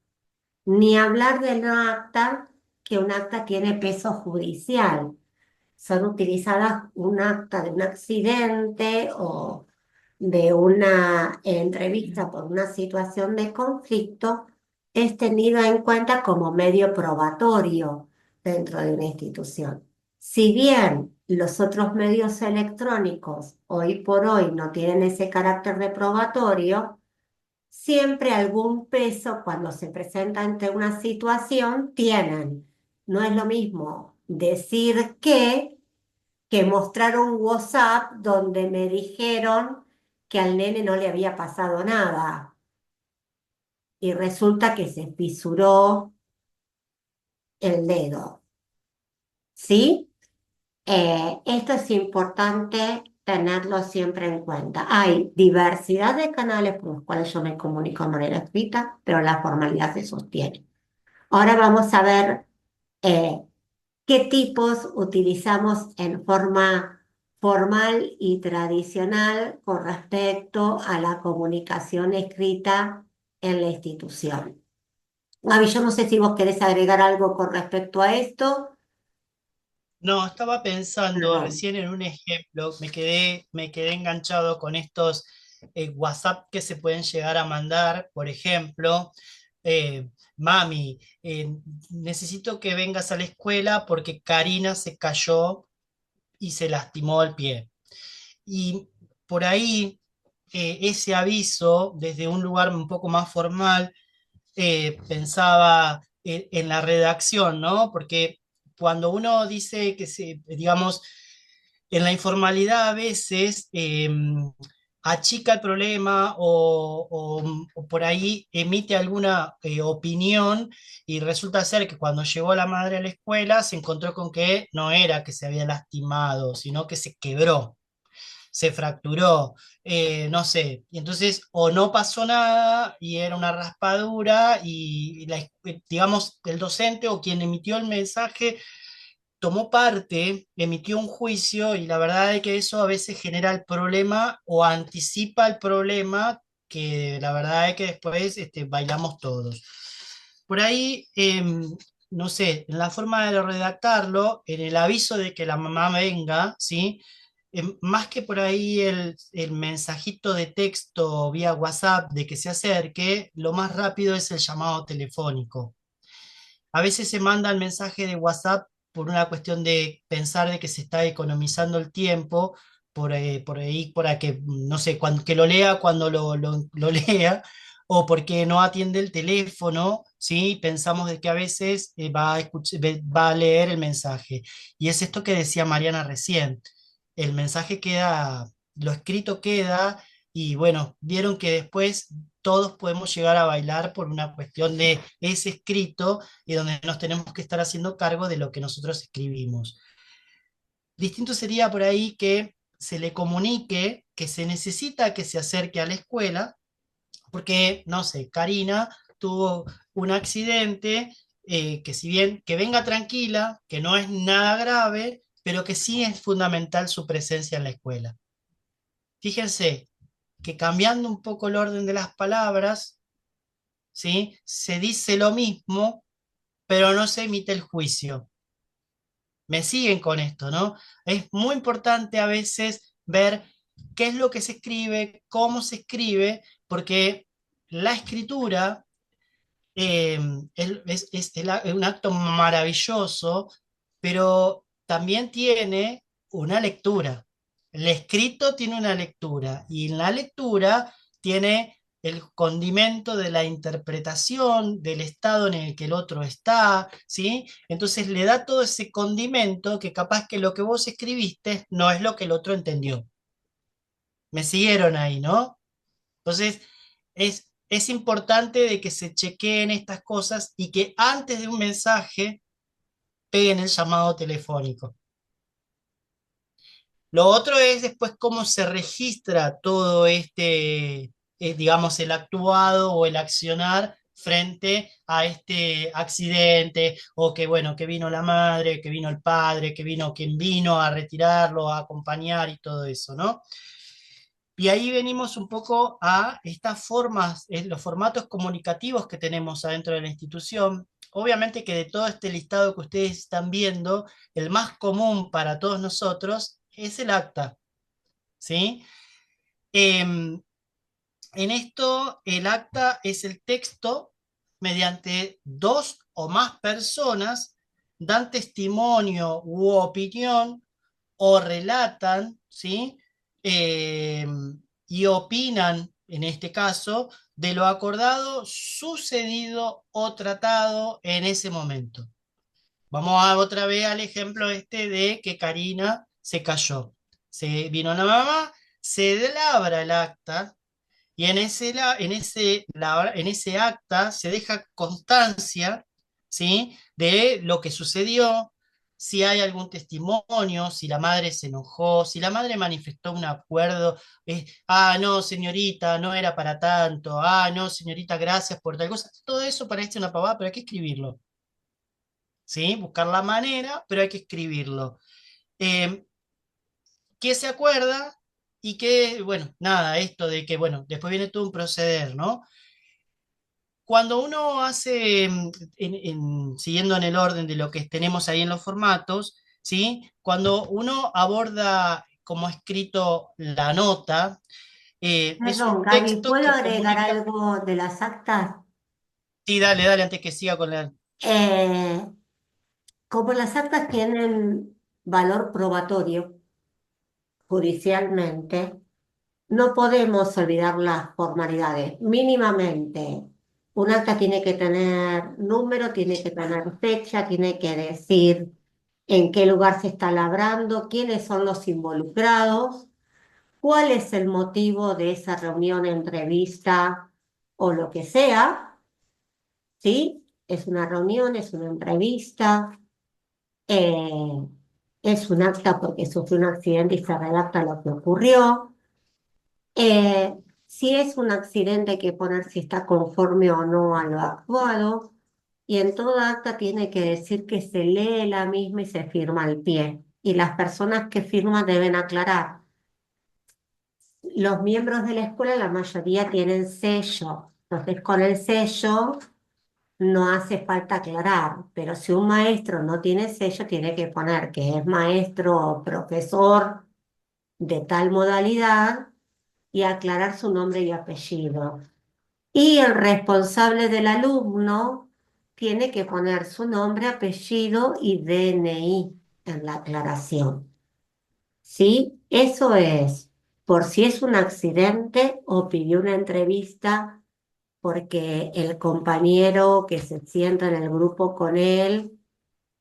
Ni hablar del acta, que un acta tiene peso judicial. Son utilizadas un acta de un accidente o de una entrevista por una situación de conflicto, es tenida en cuenta como medio probatorio dentro de una institución. Si bien los otros medios electrónicos hoy por hoy no tienen ese carácter de probatorio, siempre algún peso cuando se presenta ante una situación tienen. No es lo mismo decir que mostrar un WhatsApp donde me dijeron que al nene no le había pasado nada y resulta que se fisuró el dedo. ¿Sí? Esto es importante tenerlo siempre en cuenta. Hay diversidad de canales por los cuales yo me comunico de manera escrita, pero la formalidad se sostiene. Ahora vamos a ver eh, qué tipos utilizamos en forma formal y tradicional con respecto a la comunicación escrita en la institución. Gaby, yo no sé si vos querés agregar algo con respecto a esto. No, estaba pensando Perdón. recién en un ejemplo, me quedé enganchado con estos WhatsApp que se pueden llegar a mandar, por ejemplo, mami, necesito que vengas a la escuela porque Karina se cayó y se lastimó el pie. Y por ahí ese aviso, desde un lugar un poco más formal, pensaba en la redacción, ¿no? Porque cuando uno dice que se, digamos, en la informalidad a veces achica el problema o por ahí emite alguna opinión y resulta ser que cuando llegó la madre a la escuela se encontró con que no era que se había lastimado, sino que se quebró, se fracturó, no sé, y entonces o no pasó nada y era una raspadura y digamos el docente o quien emitió el mensaje tomó parte, emitió un juicio y la verdad es que eso a veces genera el problema o anticipa el problema que la verdad es que después bailamos todos. Por ahí, no sé, en la forma de redactarlo, en el aviso de que la mamá venga, ¿sí? Más que por ahí el mensajito de texto vía WhatsApp de que se acerque, lo más rápido es el llamado telefónico. A veces se manda el mensaje de WhatsApp por una cuestión de pensar de que se está economizando el tiempo, por ahí, para que, no sé, que lo lea cuando lo lea, o porque no atiende el teléfono, ¿sí? Pensamos de que a veces va a leer el mensaje. Y es esto que decía Mariana recién. El mensaje queda, lo escrito queda, y bueno, vieron que después todos podemos llegar a bailar por una cuestión de ese escrito y donde nos tenemos que estar haciendo cargo de lo que nosotros escribimos. Distinto sería por ahí que se le comunique que se necesita que se acerque a la escuela, porque, no sé, Karina tuvo un accidente, que si bien que venga tranquila, que no es nada grave, pero que sí es fundamental su presencia en la escuela. Fíjense que cambiando un poco el orden de las palabras, ¿sí? Se dice lo mismo, pero no se emite el juicio. Me siguen con esto, ¿no? Es muy importante a veces ver qué es lo que se escribe, cómo se escribe, porque la escritura eh, es un acto maravilloso, pero también tiene una lectura. El escrito tiene una lectura y en la lectura tiene el condimento de la interpretación del estado en el que el otro está, ¿sí? Entonces le da todo ese condimento que capaz que lo que vos escribiste no es lo que el otro entendió. ¿Me siguieron ahí, no? Entonces, es importante de que se chequeen estas cosas y que antes de un mensaje peguen el llamado telefónico. Lo otro es después cómo se registra todo digamos, el actuado o el accionar frente a este accidente, o que, bueno, que vino la madre, que vino el padre, que vino quien vino a retirarlo, a acompañar y todo eso, ¿no? Y ahí venimos un poco a estas formas, los formatos comunicativos que tenemos adentro de la institución. Obviamente que de todo este listado que ustedes están viendo, el más común para todos nosotros es el acta, ¿sí? Em, en esto, el acta es el texto mediante dos o más personas dan testimonio u opinión o relatan, ¿sí? Eh, y opinan, en este caso, de lo acordado, sucedido o tratado en ese momento. Vamos a otra vez al ejemplo este de que Karina se cayó. Se vino la mamá, se labra el acta y en ese acta se deja constancia, ¿sí? De lo que sucedió, si hay algún testimonio, si la madre se enojó, si la madre manifestó un acuerdo, no, señorita, no era para tanto, no, señorita, gracias por tal cosa. Todo eso parece una pavada, pero hay que escribirlo, ¿sí? Buscar la manera, pero hay que escribirlo. Eh, ¿Qué se acuerda? Y que, bueno, nada, esto de que, bueno, después viene todo un proceder, ¿no? Cuando uno hace, siguiendo en el orden de lo que tenemos ahí en los formatos, ¿sí? Cuando uno aborda como escrito la nota, es Perdón, un Gaby, texto ¿puedo que agregar comunica. algo de las actas? Sí, dale, dale, antes que siga con la. Eh, Como las actas tienen valor probatorio judicialmente, no podemos olvidar las formalidades. Mínimamente, un acta tiene que tener número, tiene que tener fecha, tiene que decir en qué lugar se está labrando, quiénes son los involucrados. cuál es el motivo de esa reunión, entrevista o lo que sea, ¿sí? Es una reunión, es una entrevista, eh, es un acta porque sufrió un accidente y se redacta lo que ocurrió. Eh, si es un accidente, hay que poner si está conforme o no a lo actuado. Y en toda acta tiene que decir que se lee la misma y se firma al pie. Y las personas que firman deben aclarar. Los miembros de la escuela, la mayoría tienen sello. Entonces, con el sello no hace falta aclarar. Pero si un maestro no tiene sello, tiene que poner que es maestro o profesor de tal modalidad y aclarar su nombre y apellido. Y el responsable del alumno tiene que poner su nombre, apellido y DNI en la aclaración. ¿Sí? Eso es por si es un accidente o pidió una entrevista porque el compañero que se sienta en el grupo con él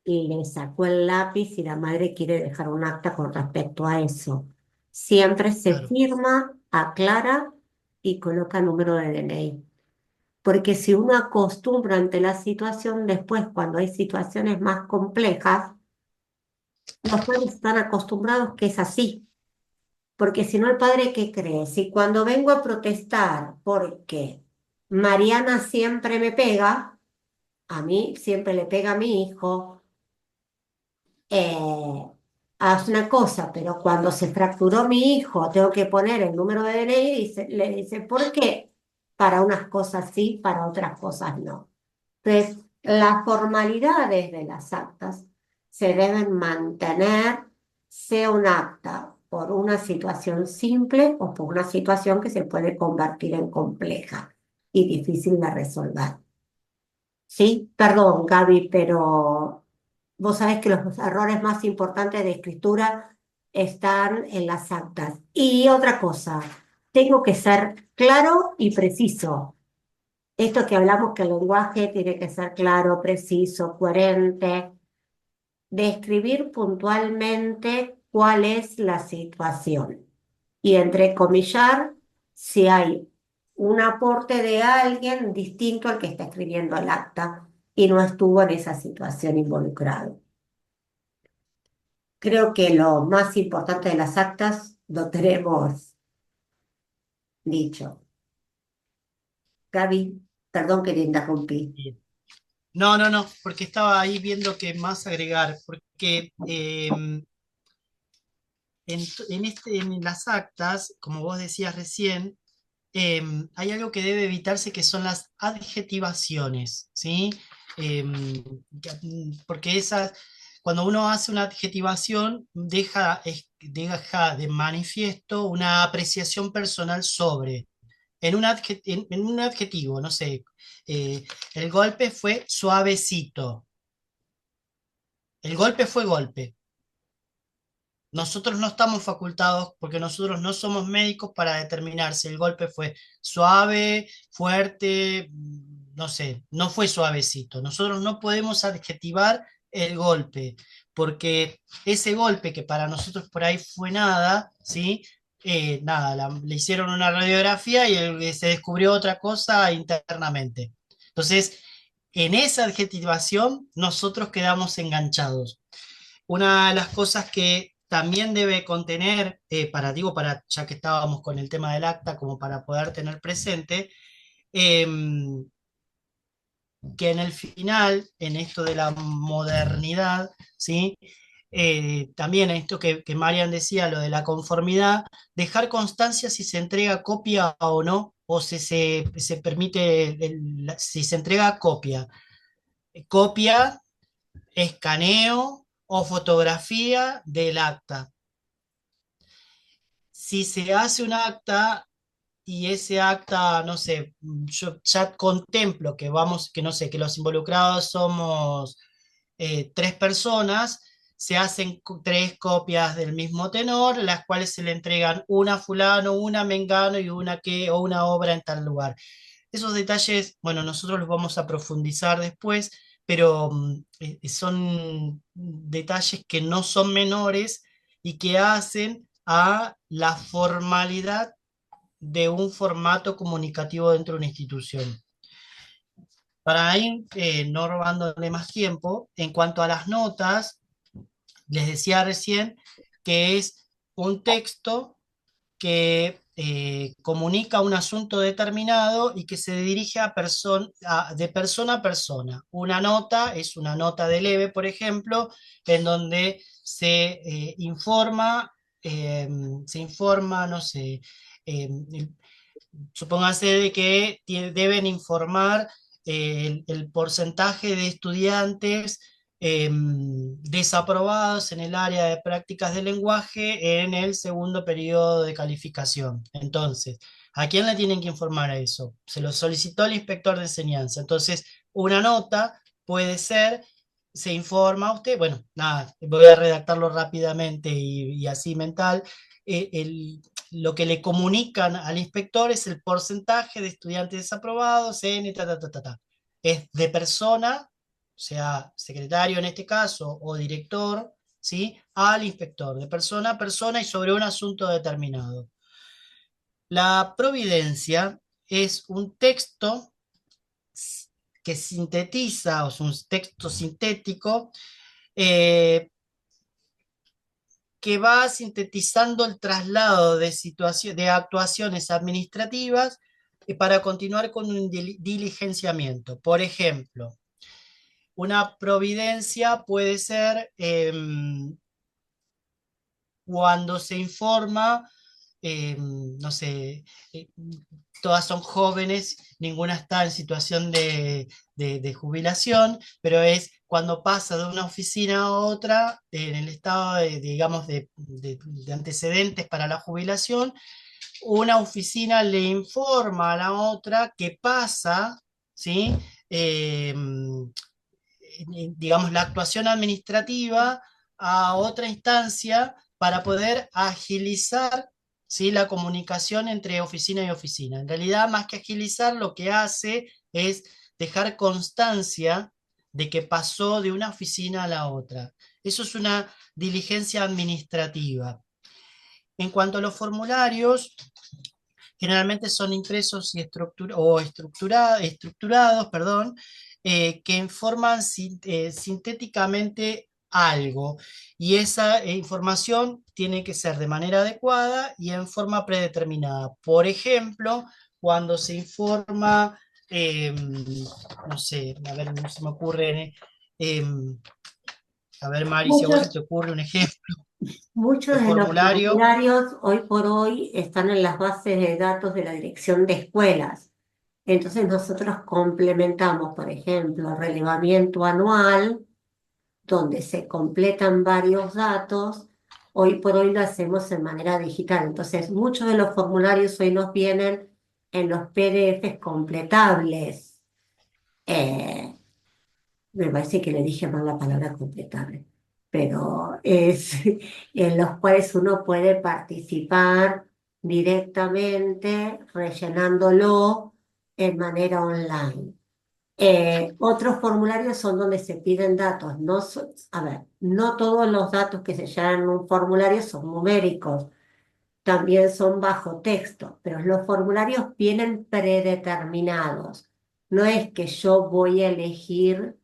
y le sacó el lápiz y la madre quiere dejar un acta con respecto a eso. Siempre se Claro, firma, aclara y coloca número de DNI. Porque si uno acostumbra ante la situación, después cuando hay situaciones más complejas, los padres están acostumbrados que es así. Porque si no, el padre, ¿qué cree? Si cuando vengo a protestar porque Mariana siempre me pega, a mí siempre le pega a mi hijo, eh, haz una cosa, pero cuando se fracturó mi hijo, tengo que poner el número de DNI y le dice, ¿por qué? Para unas cosas sí, para otras cosas no. Entonces, las formalidades de las actas se deben mantener, sea un acta por una situación simple o por una situación que se puede convertir en compleja y difícil de resolver. Sí, perdón, Gaby, pero vos sabés que los errores más importantes de escritura están en las actas. Y otra cosa, tengo que ser claro y preciso. Esto que hablamos que el lenguaje tiene que ser claro, preciso, coherente, describir puntualmente cuál es la situación y entrecomillar si hay un aporte de alguien distinto al que está escribiendo el acta y no estuvo en esa situación involucrado. Creo que lo más importante de las actas lo tenemos dicho. Gaby, perdón que te interrumpí. bien. No, no, no, porque estaba ahí viendo qué más agregar, porque en las actas, como vos decías recién, hay algo que debe evitarse que son las adjetivaciones, ¿sí? Porque cuando uno hace una adjetivación, deja de manifiesto una apreciación personal sobre. En un adjetivo, no sé, el golpe fue suavecito. El golpe fue golpe. Nosotros no estamos facultados, porque nosotros no somos médicos, para determinar si el golpe fue suave, fuerte, no sé, no fue suavecito. Nosotros no podemos adjetivar el golpe, porque ese golpe que para nosotros por ahí fue nada, ¿sí? Nada, le hicieron una radiografía y se descubrió otra cosa internamente. Entonces, en esa adjetivación nosotros quedamos enganchados. Una de las cosas que también debe contener, ya que estábamos con el tema del acta, como para poder tener presente, em, que en el final, en esto de la modernidad, ¿sí? También esto que Marian decía, lo de la conformidad, dejar constancia si se entrega copia o no, o si se permite, si se entrega copia. Copia, escaneo o fotografía del acta. Si se hace un acta y ese acta, no sé, yo ya contemplo que no sé, que los involucrados somos tres personas, se hacen tres copias del mismo tenor, las cuales se le entregan una a fulano, una a mengano y o una obra en tal lugar. Esos detalles, bueno, nosotros los vamos a profundizar después, pero son detalles que no son menores y que hacen a la formalidad de un formato comunicativo dentro de una institución. Para ir no robándole más tiempo, en cuanto a las notas, les decía recién que es un texto que comunica un asunto determinado y que se dirige de persona a persona. Una nota es una nota de leve, por ejemplo, en donde se informa, no sé, eh, supóngase de que deben informar el porcentaje de estudiantes desaprobados en el área de prácticas de lenguaje en el segundo periodo de calificación. Entonces, ¿a quién le tienen que informar a eso? Se lo solicitó el inspector de enseñanza. Entonces, una nota puede ser, se informa a usted, bueno, nada, voy a redactarlo rápidamente y así mental. Lo que le comunican al inspector es el porcentaje de estudiantes desaprobados en ta, ta, ta, ta, ta. Es de persona, o sea, secretario en este caso, o director, ¿sí? Al inspector, de persona a persona y sobre un asunto determinado. La providencia es un texto que sintetiza, o es un texto sintético, eh, que va sintetizando el traslado de actuaciones administrativas para continuar con un diligenciamiento. Por ejemplo, una providencia puede ser cuando se informa, no sé, eh, todas son jóvenes, ninguna está en situación de jubilación, pero es cuando pasa de una oficina a otra en el estado digamos, de antecedentes para la jubilación, una oficina le informa a la otra que pasa, ¿sí? Eh, digamos, la actuación administrativa a otra instancia para poder agilizar, ¿sí?, la comunicación entre oficina y oficina. En realidad, más que agilizar, lo que hace es dejar constancia de que pasó de una oficina a la otra. Eso es una diligencia administrativa. En cuanto a los formularios, generalmente son impresos estructurados, perdón, que informan sintéticamente algo, y esa información tiene que ser de manera adecuada y en forma predeterminada. Por ejemplo, cuando se informa, no sé, a ver, no se me ocurre, a ver, Mari, si a vos se Muchos, te ocurre un ejemplo de muchos de los formulario. formularios hoy por hoy están en las bases de datos de la Dirección de Escuelas. Entonces nosotros complementamos, por ejemplo, el relevamiento anual, donde se completan varios datos. Hoy por hoy lo hacemos de manera digital. Entonces, muchos de los formularios hoy nos vienen en los PDFs completables. Eh, Me parece que le dije mal la palabra completable, pero es en los cuales uno puede participar directamente rellenándolo en manera online. Otros formularios son donde se piden datos. A ver, no todos los datos que se llenan en un formulario son numéricos, también son bajo texto, pero los formularios vienen predeterminados. No es que yo voy a elegir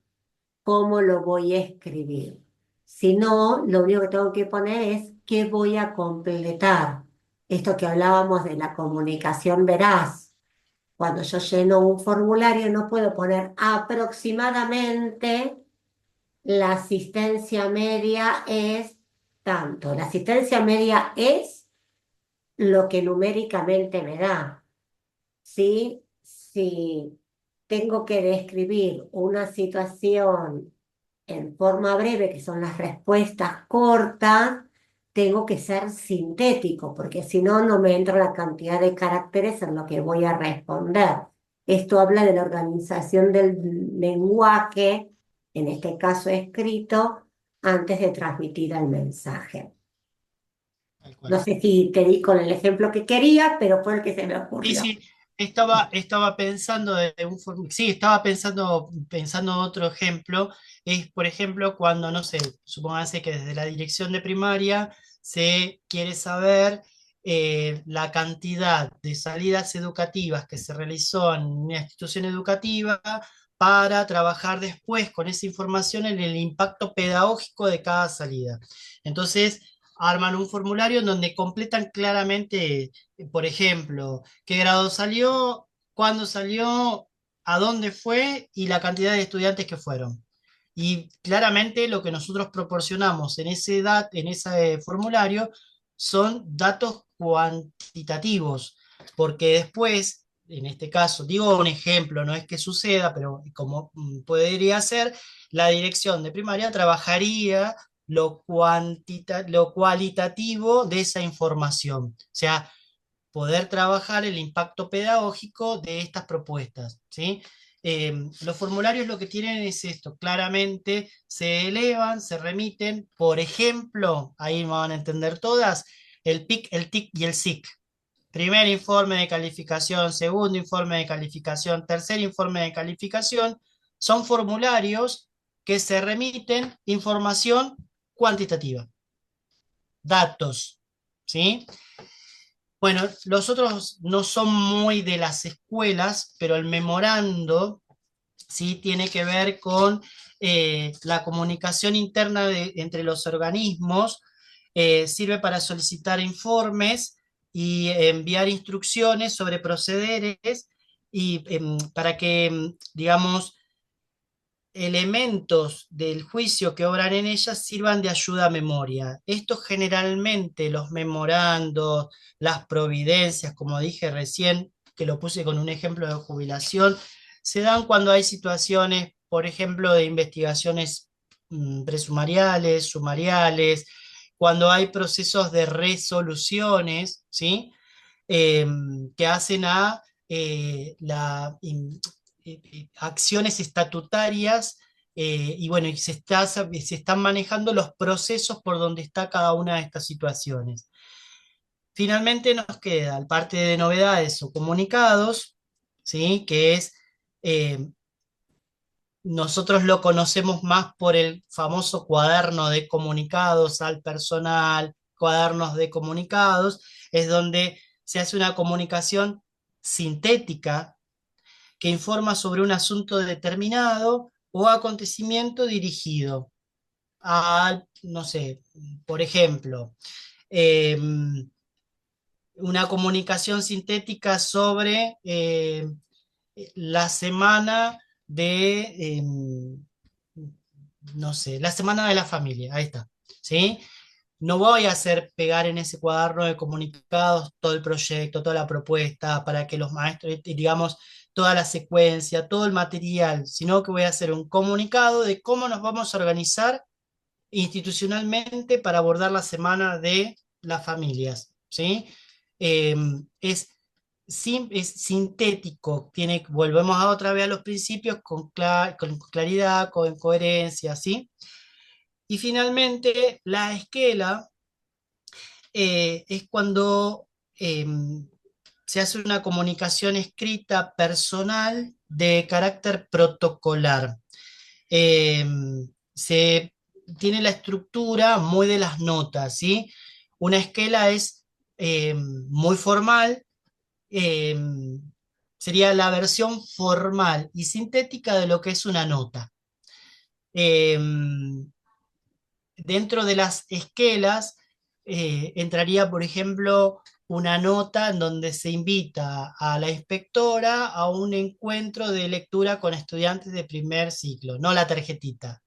cómo lo voy a escribir, sino lo único que tengo que poner es qué voy a completar. Esto que hablábamos de la comunicación veraz. Cuando yo lleno un formulario no puedo poner aproximadamente la asistencia media es tanto. La asistencia media es lo que numéricamente me da. ¿Sí? Si tengo que describir una situación en forma breve, que son las respuestas cortas, tengo que ser sintético, porque si no, no me entra la cantidad de caracteres en lo que voy a responder. Esto habla de la organización del lenguaje, en este caso escrito, antes de transmitir el mensaje. Tal No cual. sé si te di con el ejemplo que quería, pero fue el que se me Sí, ocurrió. sí, estaba pensando sí, estaba pensando otro ejemplo, es por ejemplo cuando, no sé, supónganse que desde la dirección de primaria se quiere saber la cantidad de salidas educativas que se realizó en una institución educativa para trabajar después con esa información en el impacto pedagógico de cada salida. Entonces, arman un formulario en donde completan claramente, por ejemplo, qué grado salió, cuándo salió, a dónde fue y la cantidad de estudiantes que fueron. Y claramente lo que nosotros proporcionamos en ese formulario son datos cuantitativos, porque después, en este caso, digo un ejemplo, no es que suceda, pero como podría ser, la dirección de primaria trabajaría lo cualitativo de esa información. O sea, poder trabajar el impacto pedagógico de estas propuestas, ¿sí? Los formularios lo que tienen es esto, claramente se elevan, se remiten, por ejemplo, ahí me van a entender todas, el PIC, el TIC y el SIC. Primer informe de calificación, segundo informe de calificación, tercer informe de calificación, son formularios que se remiten información cuantitativa, datos, ¿sí? Bueno, los otros no son muy de las escuelas, pero el memorando sí tiene que ver con la comunicación interna entre los organismos, sirve para solicitar informes y enviar instrucciones sobre procederes y para que, digamos, elementos del juicio que obran en ellas sirvan de ayuda a memoria. Esto generalmente, los memorandos, las providencias, como dije recién, que lo puse con un ejemplo de jubilación, se dan cuando hay situaciones, por ejemplo, de investigaciones presumariales, sumariales, cuando hay procesos de resoluciones, ¿sí? Que hacen a acciones estatutarias y bueno, se están manejando los procesos por donde está cada una de estas situaciones. Finalmente nos queda el parte de novedades o comunicados, ¿sí? Que es, eh, nosotros lo conocemos más por el famoso cuaderno de comunicados al personal, cuadernos de comunicados, es donde se hace una comunicación sintética que informa sobre un asunto determinado o acontecimiento dirigido a, no sé, por ejemplo, eh, una comunicación sintética sobre la semana de, no sé, la semana de la familia, ahí está, ¿sí? No voy a hacer pegar en ese cuaderno de comunicados todo el proyecto, toda la propuesta, para que los maestros, digamos, toda la secuencia, todo el material, sino que voy a hacer un comunicado de cómo nos vamos a organizar institucionalmente para abordar la semana de las familias, ¿sí? Eh, es, es sintético, volvemos a otra vez a los principios con claridad, con coherencia, ¿sí? Y finalmente, la esquela es cuando se hace una comunicación escrita personal de carácter protocolar. Eh, se tiene la estructura muy de las notas, ¿sí? Una esquela es muy formal, eh, sería la versión formal y sintética de lo que es una nota. Eh, Dentro de las esquelas entraría, por ejemplo, una nota en donde se invita a la inspectora a un encuentro de lectura con estudiantes de primer ciclo, no la tarjetita.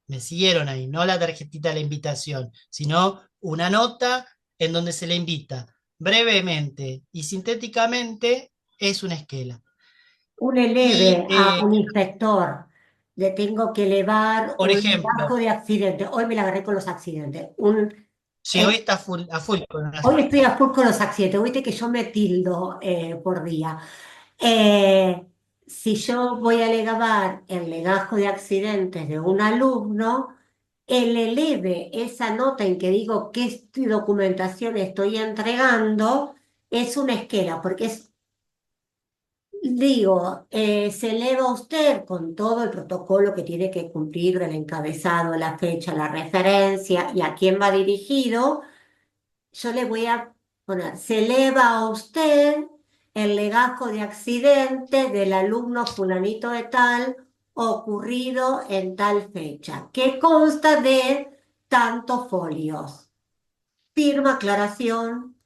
Me siguieron ahí, no la tarjetita de la invitación, sino una nota en donde se le invita brevemente y sintéticamente, es una esquela. Un Y, eleve a un inspector. Le tengo que elevar por un legajo ejemplo, de accidentes. Hoy me la agarré con los accidentes. si Eh, hoy está a full con Hoy estoy a full con los accidentes. Viste que yo me tildo por día. Eh, si yo voy a elevar el legajo de accidentes de un alumno, el eleve, esa nota en que digo documentación estoy entregando, es una esquela, porque digo, se eleva usted con todo el protocolo que tiene que cumplir del encabezado, la fecha, la referencia y a quién va dirigido, yo le voy a poner, se eleva a usted el legajo de accidente del alumno fulanito de tal ocurrido en tal fecha, que consta de tantos folios. Firma, aclaración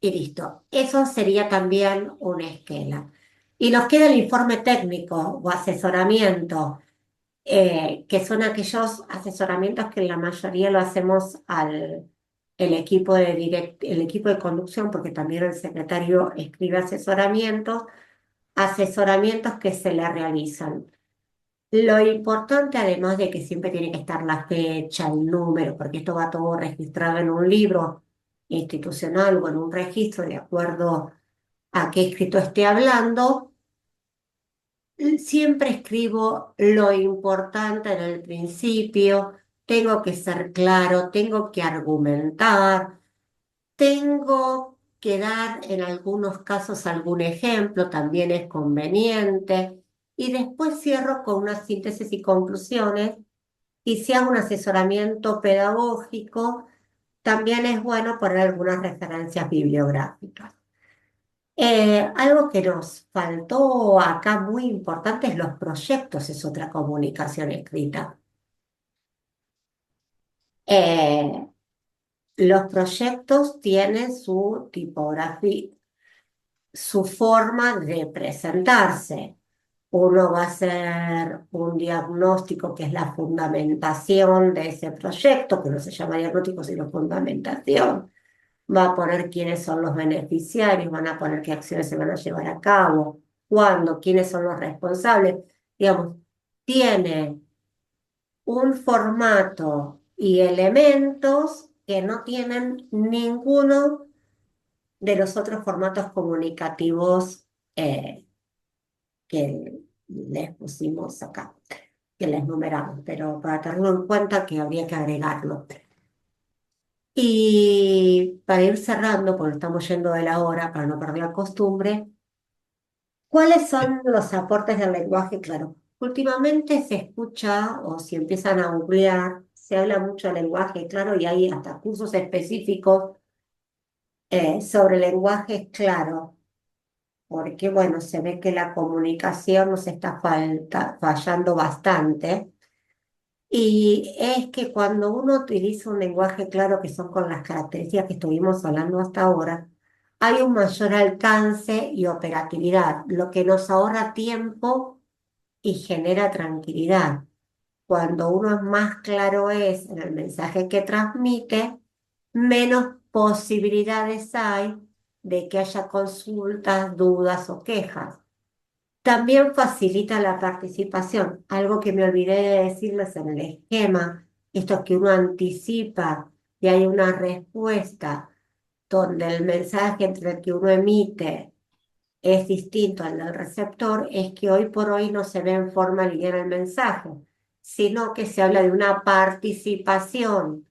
y listo. Eso sería también una esquela. Y nos queda el informe técnico o asesoramiento, que son aquellos asesoramientos que la mayoría lo hacemos al el equipo de conducción, porque también el secretario escribe asesoramientos que se le realizan. Lo importante, además de que siempre tiene que estar la fecha, el número, porque esto va todo registrado en un libro institucional o en un registro de acuerdo a qué escrito esté hablando, siempre escribo lo importante en el principio, tengo que ser claro, tengo que argumentar, tengo que dar en algunos casos algún ejemplo, también es conveniente, y después cierro con una síntesis y conclusiones, y si hago un asesoramiento pedagógico, también es bueno poner algunas referencias bibliográficas. Algo que nos faltó acá muy importante es los proyectos, es otra comunicación escrita. Eh, los proyectos tienen su tipografía, su forma de presentarse. Uno va a hacer un diagnóstico que es la fundamentación de ese proyecto, que no se llama diagnóstico sino fundamentación. Va a poner quiénes son los beneficiarios, van a poner qué acciones se van a llevar a cabo, cuándo, quiénes son los responsables. Digamos, tiene un formato y elementos que no tienen ninguno de los otros formatos comunicativos que les pusimos acá, que les numeramos, pero para tenerlo en cuenta que habría que agregarlo. Y para ir cerrando, porque estamos yendo de la hora, para no perder la costumbre, ¿cuáles son los aportes del lenguaje claro? Últimamente se escucha, o si empiezan a googlear, se habla mucho del lenguaje claro y hay hasta cursos específicos sobre lenguaje claro, porque bueno, se ve que la comunicación nos está fallando bastante. Y es que cuando uno utiliza un lenguaje claro, que son con las características que estuvimos hablando hasta ahora, hay un mayor alcance y operatividad, lo que nos ahorra tiempo y genera tranquilidad. Cuando uno es más claro es en el mensaje que transmite, menos posibilidades hay de que haya consultas, dudas o quejas. También facilita la participación, algo que me olvidé de decirles en el esquema, esto que uno anticipa y hay una respuesta donde el mensaje entre el que uno emite es distinto al del receptor, es que hoy por hoy no se ve en forma lineal el mensaje, sino que se habla de una participación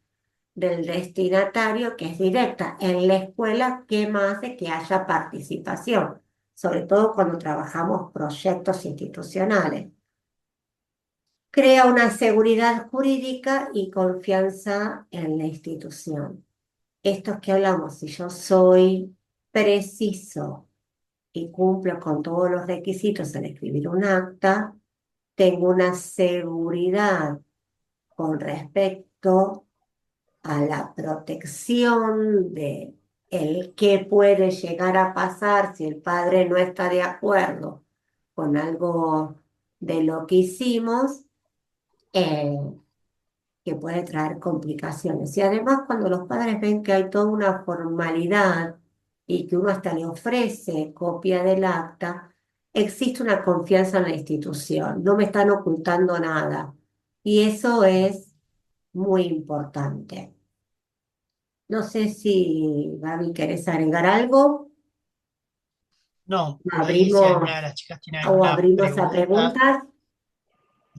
del destinatario que es directa. En la escuela, ¿qué más hace que haya participación? Sobre todo cuando trabajamos proyectos institucionales. Crea una seguridad jurídica y confianza en la institución. Esto que hablamos, si yo soy preciso y cumplo con todos los requisitos al escribir un acta, tengo una seguridad con respecto a la protección de el qué puede llegar a pasar si el padre no está de acuerdo con algo de lo que hicimos, eh, que puede traer complicaciones. Y además cuando los padres ven que hay toda una formalidad y que uno hasta le ofrece copia del acta, existe una confianza en la institución, no me están ocultando nada. Y eso es muy importante. No sé si, Gaby, querés agregar algo. No, por ahí si Abrimos alguna de las chicas tiene o alguna abrimos a pregunta, preguntas.